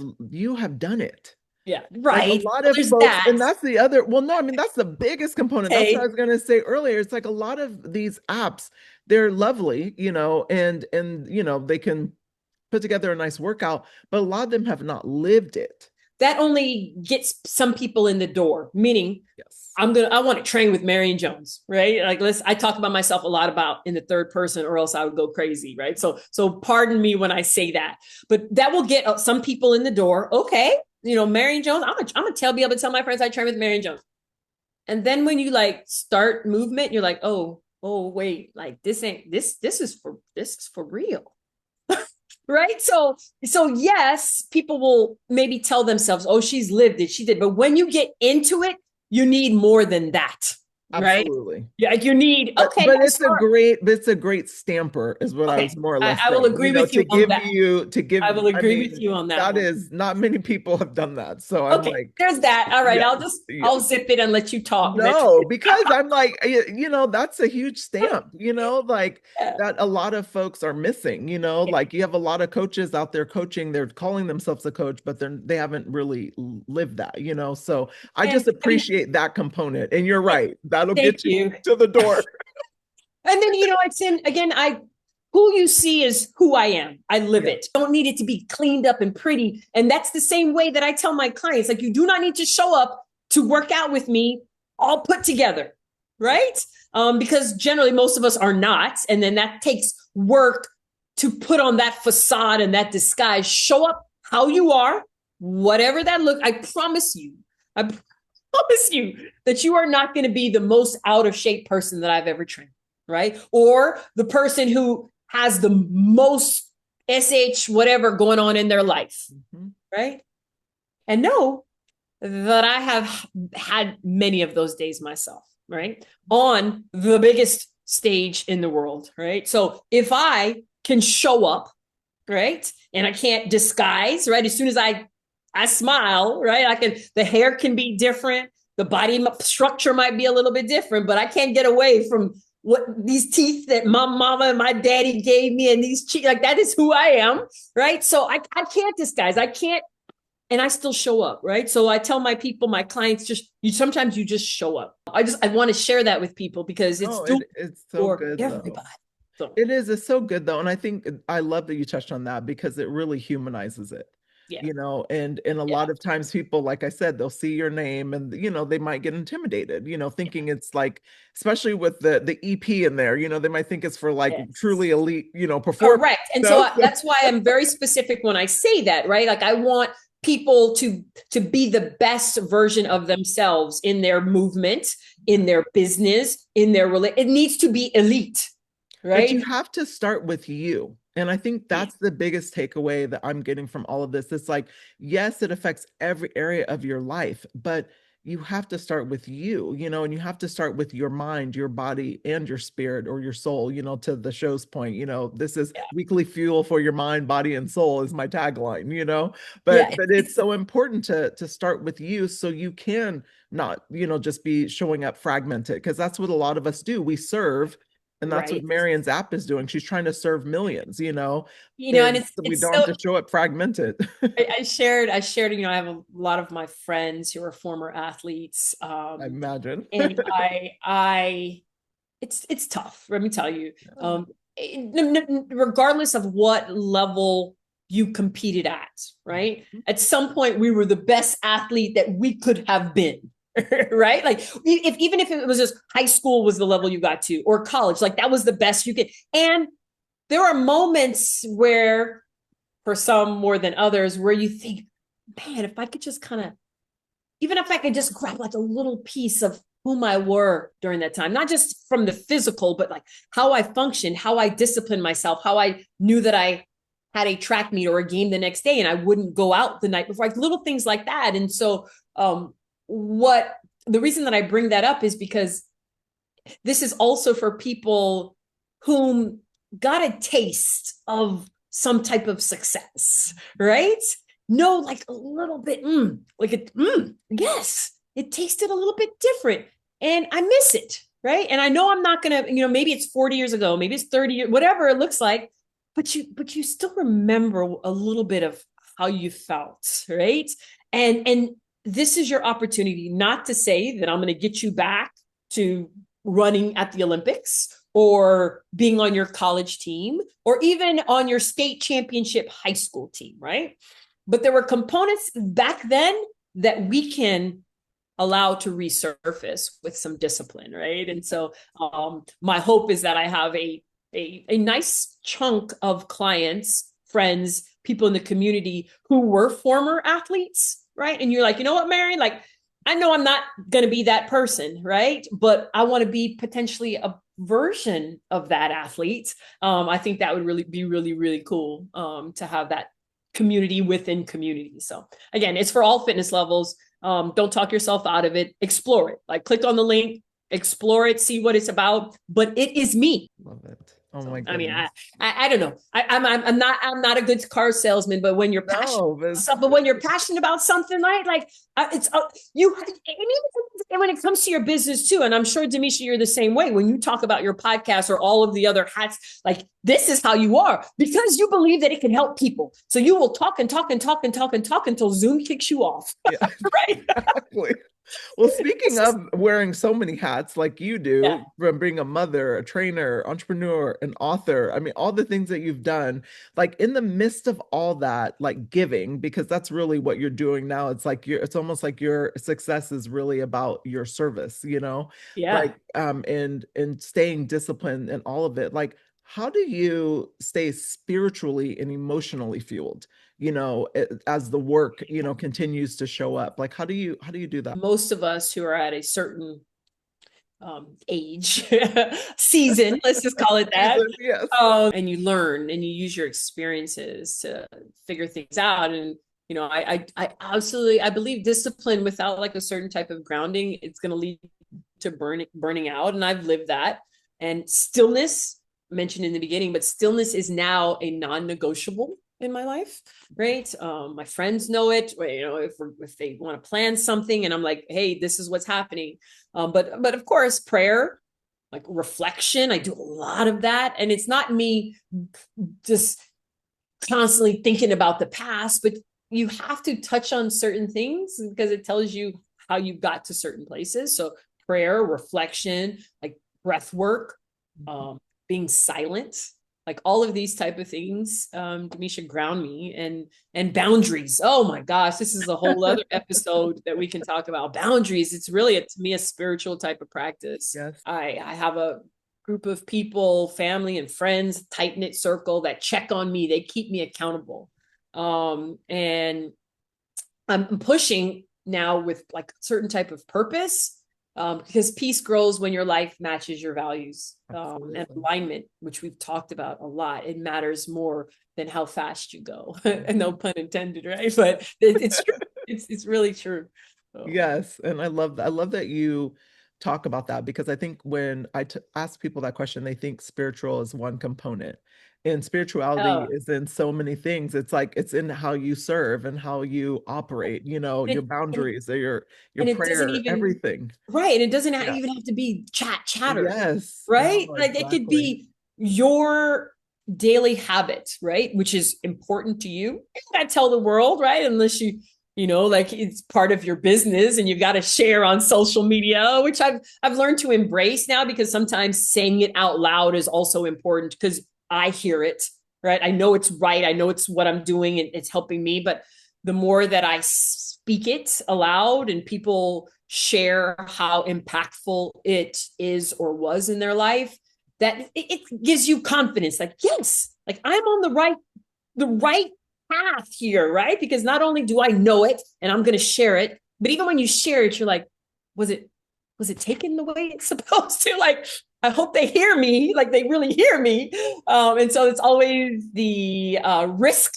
done it. Yeah, Like right. a lot of folks, that. and that's the other. Well, no, I mean that's the biggest component. That's what I was gonna say earlier. It's like a lot of these apps, they're lovely, and they can put together a nice workout, but a lot of them have not lived it. That only gets some people in the door, meaning, yes, I want to train with Marion Jones, right? Like, I talk about myself a lot about in the third person, or else I would go crazy, right? So pardon me when I say that, but that will get some people in the door. Okay, Marion Jones, I'm gonna be able to tell my friends I train with Marion Jones. And then when you like start movement, you're like, oh wait, like this is for real. Right. So yes, people will maybe tell themselves, oh, she's lived it, she did. But when you get into it, you need more than that. Absolutely. Right? Yeah, you need, okay. But it's a great stamper is what I was more or less I will agree with you on that. I will agree with you on that. That is, not many people have done that. So I'm like, there's that. All right. I'll zip it and let you talk. No, because I'm like, that's a huge stamp, like that a lot of folks are missing, like you have a lot of coaches out there coaching, they're calling themselves a coach, but they haven't really lived that, so I just appreciate that component. And you're right. That'll get you to the door. And then, it's again, who you see is who I am. I live it. Don't need it to be cleaned up and pretty. And that's the same way that I tell my clients, like, you do not need to show up to work out with me all put together, right? Because generally most of us are not. And then that takes work to put on that facade and that disguise. Show up how you are, whatever that look. I promise you that you are not going to be the most out of shape person that I've ever trained, right? Or the person who has the most SH whatever going on in their life, right? And know that I have had many of those days myself, right? On the biggest stage in the world, right? So if I can show up, right? And I can't disguise, right? As soon as I smile, right? The hair can be different. The body structure might be a little bit different, but I can't get away from what these teeth that my mama and my daddy gave me, and these cheeks, like that is who I am, right? So I can't disguise, I can't, and I still show up, right? So I tell my people, my clients, sometimes you just show up. I want to share that with people because it's it's so for good everybody. though. So It's so good though. And I think I love that you touched on that because it really humanizes it. yeah, And a lot of times people, like I said, they'll see your name and they might get intimidated, thinking it's like, especially with the EP in there, they might think it's for like yes. truly elite, performers. Correct. And so that's why I'm very specific when I say that, right? Like I want people to be the best version of themselves in their movement, in their business, in their it needs to be elite, right? But you have to start with you. And I think that's the biggest takeaway that I'm getting from all of this. It's like, yes, it affects every area of your life, but you have to start with you, and you have to start with your mind, your body, and your spirit or your soul, to the show's point, this is weekly fuel for your mind, body, and soul is my tagline, but it's so important to start with you so you can not, just be showing up fragmented, because that's what a lot of us do. We serve. And that's what Marion's app is doing. She's trying to serve millions, and we don't have to show up fragmented. I shared, I have a lot of my friends who are former athletes. I imagine. And it's tough. Let me tell you, regardless of what level you competed at, right? At some point, we were the best athlete that we could have been. Right? Like even if it was just high school was the level you got to, or college, like that was the best you could. And there are moments where, for some more than others, where you think, man, if I could just even if I could just grab like a little piece of whom I were during that time, not just from the physical, but like how I functioned, how I disciplined myself, how I knew that I had a track meet or a game the next day and I wouldn't go out the night before, like little things like that. And so, the reason that I bring that up is because this is also for people whom got a taste of some type of success, right? No, like a little bit, yes, it tasted a little bit different and I miss it, right? And I know I'm not going to, maybe it's 40 years ago, maybe it's 30 years, whatever it looks like, but you still remember a little bit of how you felt, right? And this is your opportunity, not to say that I'm going to get you back to running at the Olympics or being on your college team or even on your state championship high school team, right? But there were components back then that we can allow to resurface with some discipline, right? And so my hope is that I have a nice chunk of clients, friends, people in the community who were former athletes, right? And you're like, you know what, Marion? Like, I know I'm not going to be that person, right? But I want to be potentially a version of that athlete. I think that would really be really, really cool to have that community within community. So again, it's for all fitness levels. Don't talk yourself out of it. Explore it. Like click on the link, explore it, see what it's about. But it is me. Love it. Oh my goodness. I mean, I don't know. I'm not a good car salesman, but when you're passionate about something, right? Like it's you. And when it comes to your business too, and I'm sure Damesha, you're the same way. When you talk about your podcast or all of the other hats, like this is how you are because you believe that it can help people. So you will talk and talk and talk and talk and talk until Zoom kicks you off. Yeah, right? Exactly. Well, speaking of wearing so many hats like you do, from being a mother, a trainer, entrepreneur, an author, I mean, all the things that you've done, like in the midst of all that, like giving, because that's really what you're doing now. It's like it's almost like your success is really about your service, like, and staying disciplined and all of it. Like, how do you stay spiritually and emotionally fueled, as the work, continues to show up? Like, how do you do that? Most of us who are at a certain age, season, let's just call it that. Yes. And you learn and you use your experiences to figure things out. And, I absolutely, I believe discipline without like a certain type of grounding, it's going to lead to burning out. And I've lived that. And stillness, mentioned in the beginning, but stillness is now a non-negotiable in my life, right? My friends know it, if they want to plan something and I'm like, hey, this is what's happening. But of course, prayer like reflection. I do a lot of that. And it's not me just constantly thinking about the past, but you have to touch on certain things because it tells you how you got to certain places. So prayer, reflection, like breath work, being silent, like all of these type of things, Damesha, ground me. And boundaries. Oh my gosh, this is a whole other episode that we can talk about. Boundaries. It's really, to me, a spiritual type of practice. Yes. I have a group of people, family and friends, tight knit circle that check on me. They keep me accountable. And I'm pushing now with like certain type of purpose, because peace grows when your life matches your values, and alignment, which we've talked about a lot. It matters more than how fast you go. And no pun intended, right? But it's true. It's really true. So. Yes. And I love that. I love that you talk about that, because I think when ask people that question, they think spiritual is one component, and spirituality is in so many things. It's like, it's in how you serve and how you operate, your boundaries, or your and it doesn't prayer, even, everything. right. And it doesn't Yeah. even have to be chatter. Yes. Right. No, Like it could exactly. be your daily habit, right? Which is important to you. You gotta tell the world, right? Unless like it's part of your business and you've got to share on social media, which I've learned to embrace now, because sometimes saying it out loud is also important because I hear it, right? I know it's right. I know it's what I'm doing and it's helping me. But the more that I speak it aloud and people share how impactful it is or was in their life, that it gives you confidence. Like, yes, like I'm on the right path here, right? Because not only do I know it and I'm going to share it, but even when you share it, you're like, was it taken the way it's supposed to? Like, I hope they hear me, like they really hear me. And so it's always the risk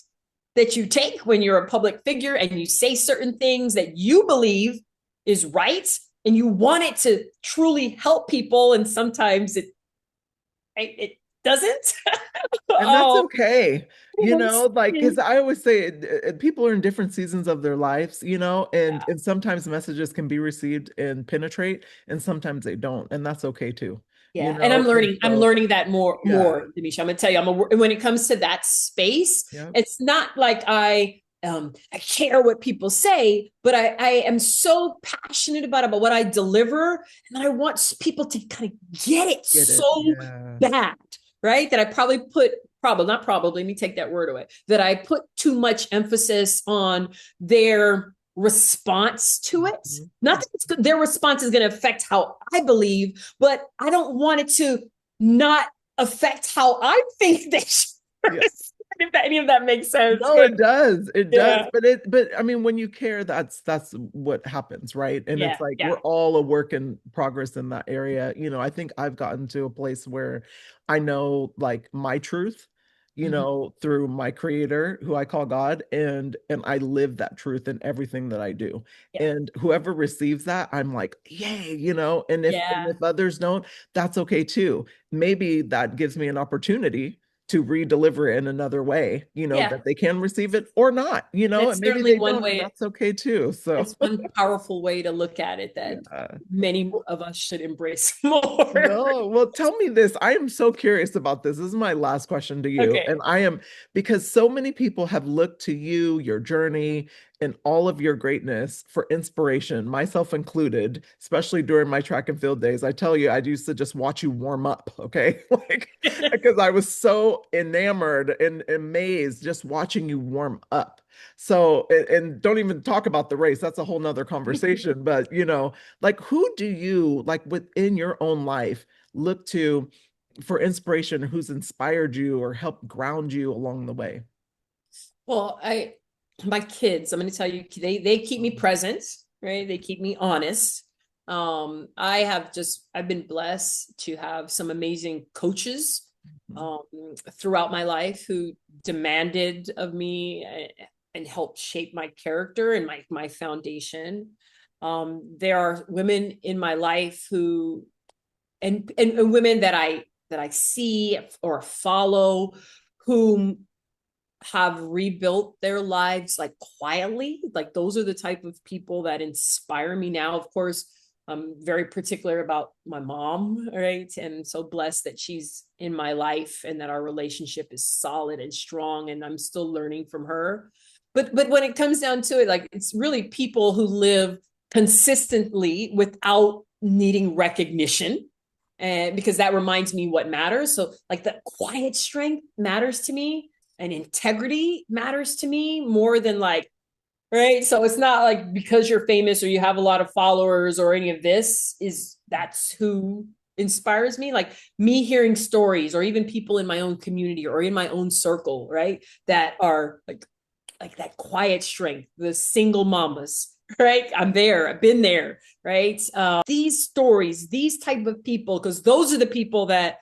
that you take when you're a public figure and you say certain things that you believe is right and you want it to truly help people. And sometimes it doesn't. And that's okay. Like, Yes. because I always say people are in different seasons of their lives, and sometimes messages can be received and penetrate, and sometimes they don't, and that's okay too. Yeah. And I'm And I'm so, learning that more, yeah, Damesha. I'm gonna tell you, when it comes to that space, yeah, it's not like I care what people say, but I am so passionate about what I deliver, and that I want people to kind of get it get it. so Yeah. bad, right? That I not probably, let me take that word away, that I put too much emphasis on their response to it. Mhm. Not that their response is going to affect how I believe, but I don't want it to not affect how I think they should. Yeah. If any of that makes sense. No, it does. It does. Yeah. But I mean, when you care, that's what happens, right? And Yeah. it's like, Yeah. we're all a work in progress in that area. I think I've gotten to a place where I know, like, my truth, through my creator, who I call God, and I live that truth in everything that I do. Yeah. And whoever receives that, I'm like, yay, and Yeah. if others don't, that's okay too. Maybe that gives me an opportunity to re-deliver it in another way, Yeah. that they can receive it or not, and That's maybe certainly they one don't, and way. that's okay too. So It's one powerful way to look at it that yeah. many of us should embrace more. No, well, tell me this. I am so curious about this. This is my last question to you. Okay. And because so many people have looked to you, your journey, and all of your greatness for inspiration, myself included, especially during my track and field days. I tell you, I used to just watch you warm up, okay? Like, because I was so enamored and amazed just watching you warm up. So, and don't even talk about the race. That's a whole nother conversation. But, like, who do you, like, within your own life, look to for inspiration? Who's inspired you or helped ground you along the way? Well, my kids, I'm going to tell you, they keep me present, right? They keep me honest. I've been blessed to have some amazing coaches throughout my life who demanded of me and helped shape my character and my foundation. There are women in my life who, and women that I see or follow, whom have rebuilt their lives like quietly. Like those are the type of people that inspire me now. Of course, I'm very particular about my mom, right? And so blessed that she's in my life and that our relationship is solid and strong, and I'm still learning from her. But when it comes down to it, like, it's really people who live consistently without needing recognition. And because that reminds me what matters. So like the quiet strength matters to me, and integrity matters to me more than like, right? So it's not like because you're famous or you have a lot of followers or any of this that's who inspires me. Like me hearing stories, or even people in my own community or in my own circle, right? That are like that quiet strength, the single mamas, right? I'm there, I've been there, right? These stories, these type of people, because those are the people that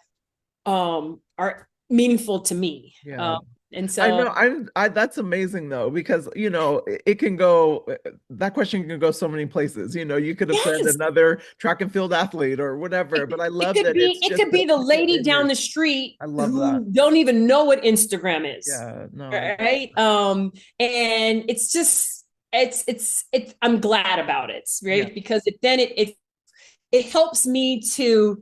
are meaningful to me. Yeah. And so I know that's amazing though, because it can go, that question can go so many places. You could have said yes, another track and field athlete or whatever, but I love that it could be the lady down the street I love who that. don't even know what Instagram is. Yeah, no. Right. And it's just it's I'm glad about it, right? Yeah. Because it helps me to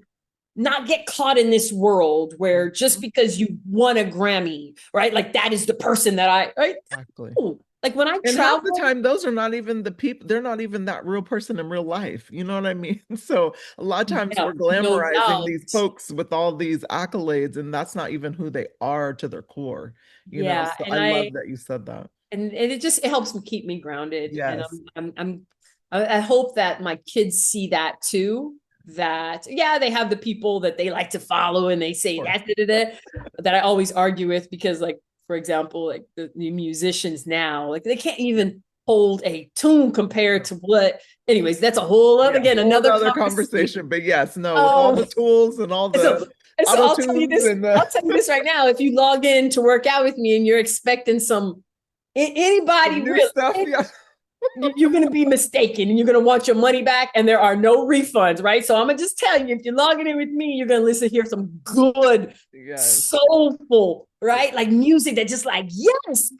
not get caught in this world where just because you won a Grammy, right? Like that is the person that right? Exactly. No. Like when I And travel, half the time, those are not even the people. They're not even that real person in real life. You know what I mean? So a lot of times we're glamorizing these folks with all these accolades, and that's not even who they are to their core. Yeah, So and I love that you said that. And it helps me keep me grounded. Yes. And I hope that my kids see that too. That they have the people that they like to follow and they say that I always argue with, because like, for example, like the musicians now, like they can't even hold a tune compared to what, anyways, that's a whole other, again, another conversation. But yes, no, with all the tools and all the so I'll tell you this right now. If you log in to work out with me and you're expecting some anybody really stuff, you're going to be mistaken, and you're going to want your money back, and there are no refunds, right? So I'm going to just tell you, if you're logging in with me, you're going to hear some good, soulful, right? Like music that just like, yes,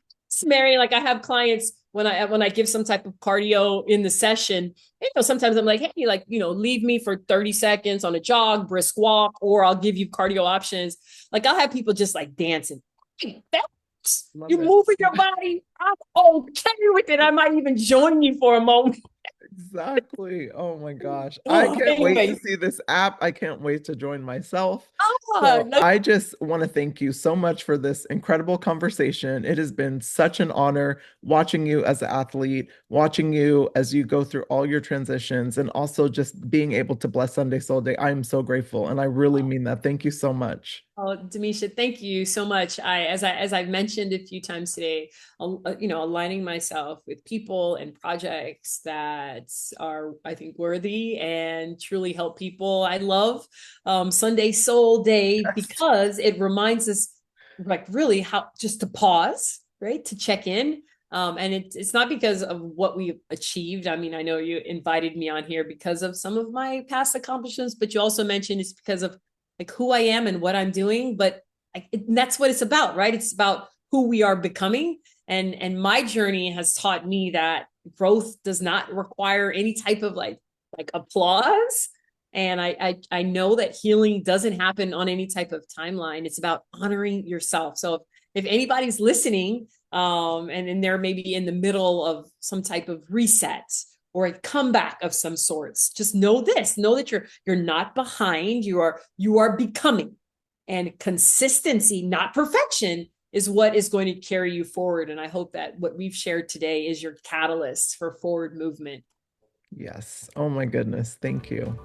Marion. Like I have clients when I give some type of cardio in the session, sometimes I'm like, hey, like, leave me for 30 seconds on a jog, brisk walk, or I'll give you cardio options. Like I'll have people just like dancing. You're moving your body. I'm okay with it. I might even join you for a moment. Exactly. Oh my gosh. I can't wait to see this app. I can't wait to join myself. I just want to thank you so much for this incredible conversation. It has been such an honor watching you as an athlete, watching you as you go through all your transitions, and also just being able to bless Sunday SoulDay. I am so grateful, and I really mean that. Thank you so much. Oh, Damesha, thank you so much. As I've mentioned a few times today, aligning myself with people and projects that are, I think, worthy and truly help people. I love Sunday SoulDay because it reminds us, like, really how just to pause, right, to check in. And it's not because of what we've achieved. I mean, I know you invited me on here because of some of my past accomplishments, but you also mentioned it's because of like who I am and what I'm doing. But that's what it's about, right? It's about who we are becoming. And my journey has taught me that growth does not require any type of like applause. And I know that healing doesn't happen on any type of timeline. It's about honoring yourself. So if anybody's listening, and they're maybe in the middle of some type of reset or a comeback of some sorts, just know that you're not behind. You are becoming, and consistency, not perfection, is what is going to carry you forward. And I hope that what we've shared today is your catalyst for forward movement. Yes. Oh my goodness. Thank you.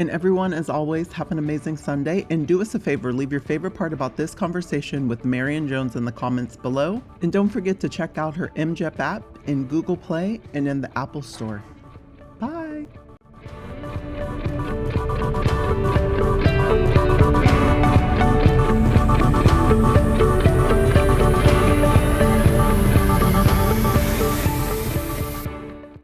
And everyone, as always, have an amazing Sunday, and do us a favor, leave your favorite part about this conversation with Marion Jones in the comments below. And don't forget to check out her MJEP app in Google Play and in the Apple Store.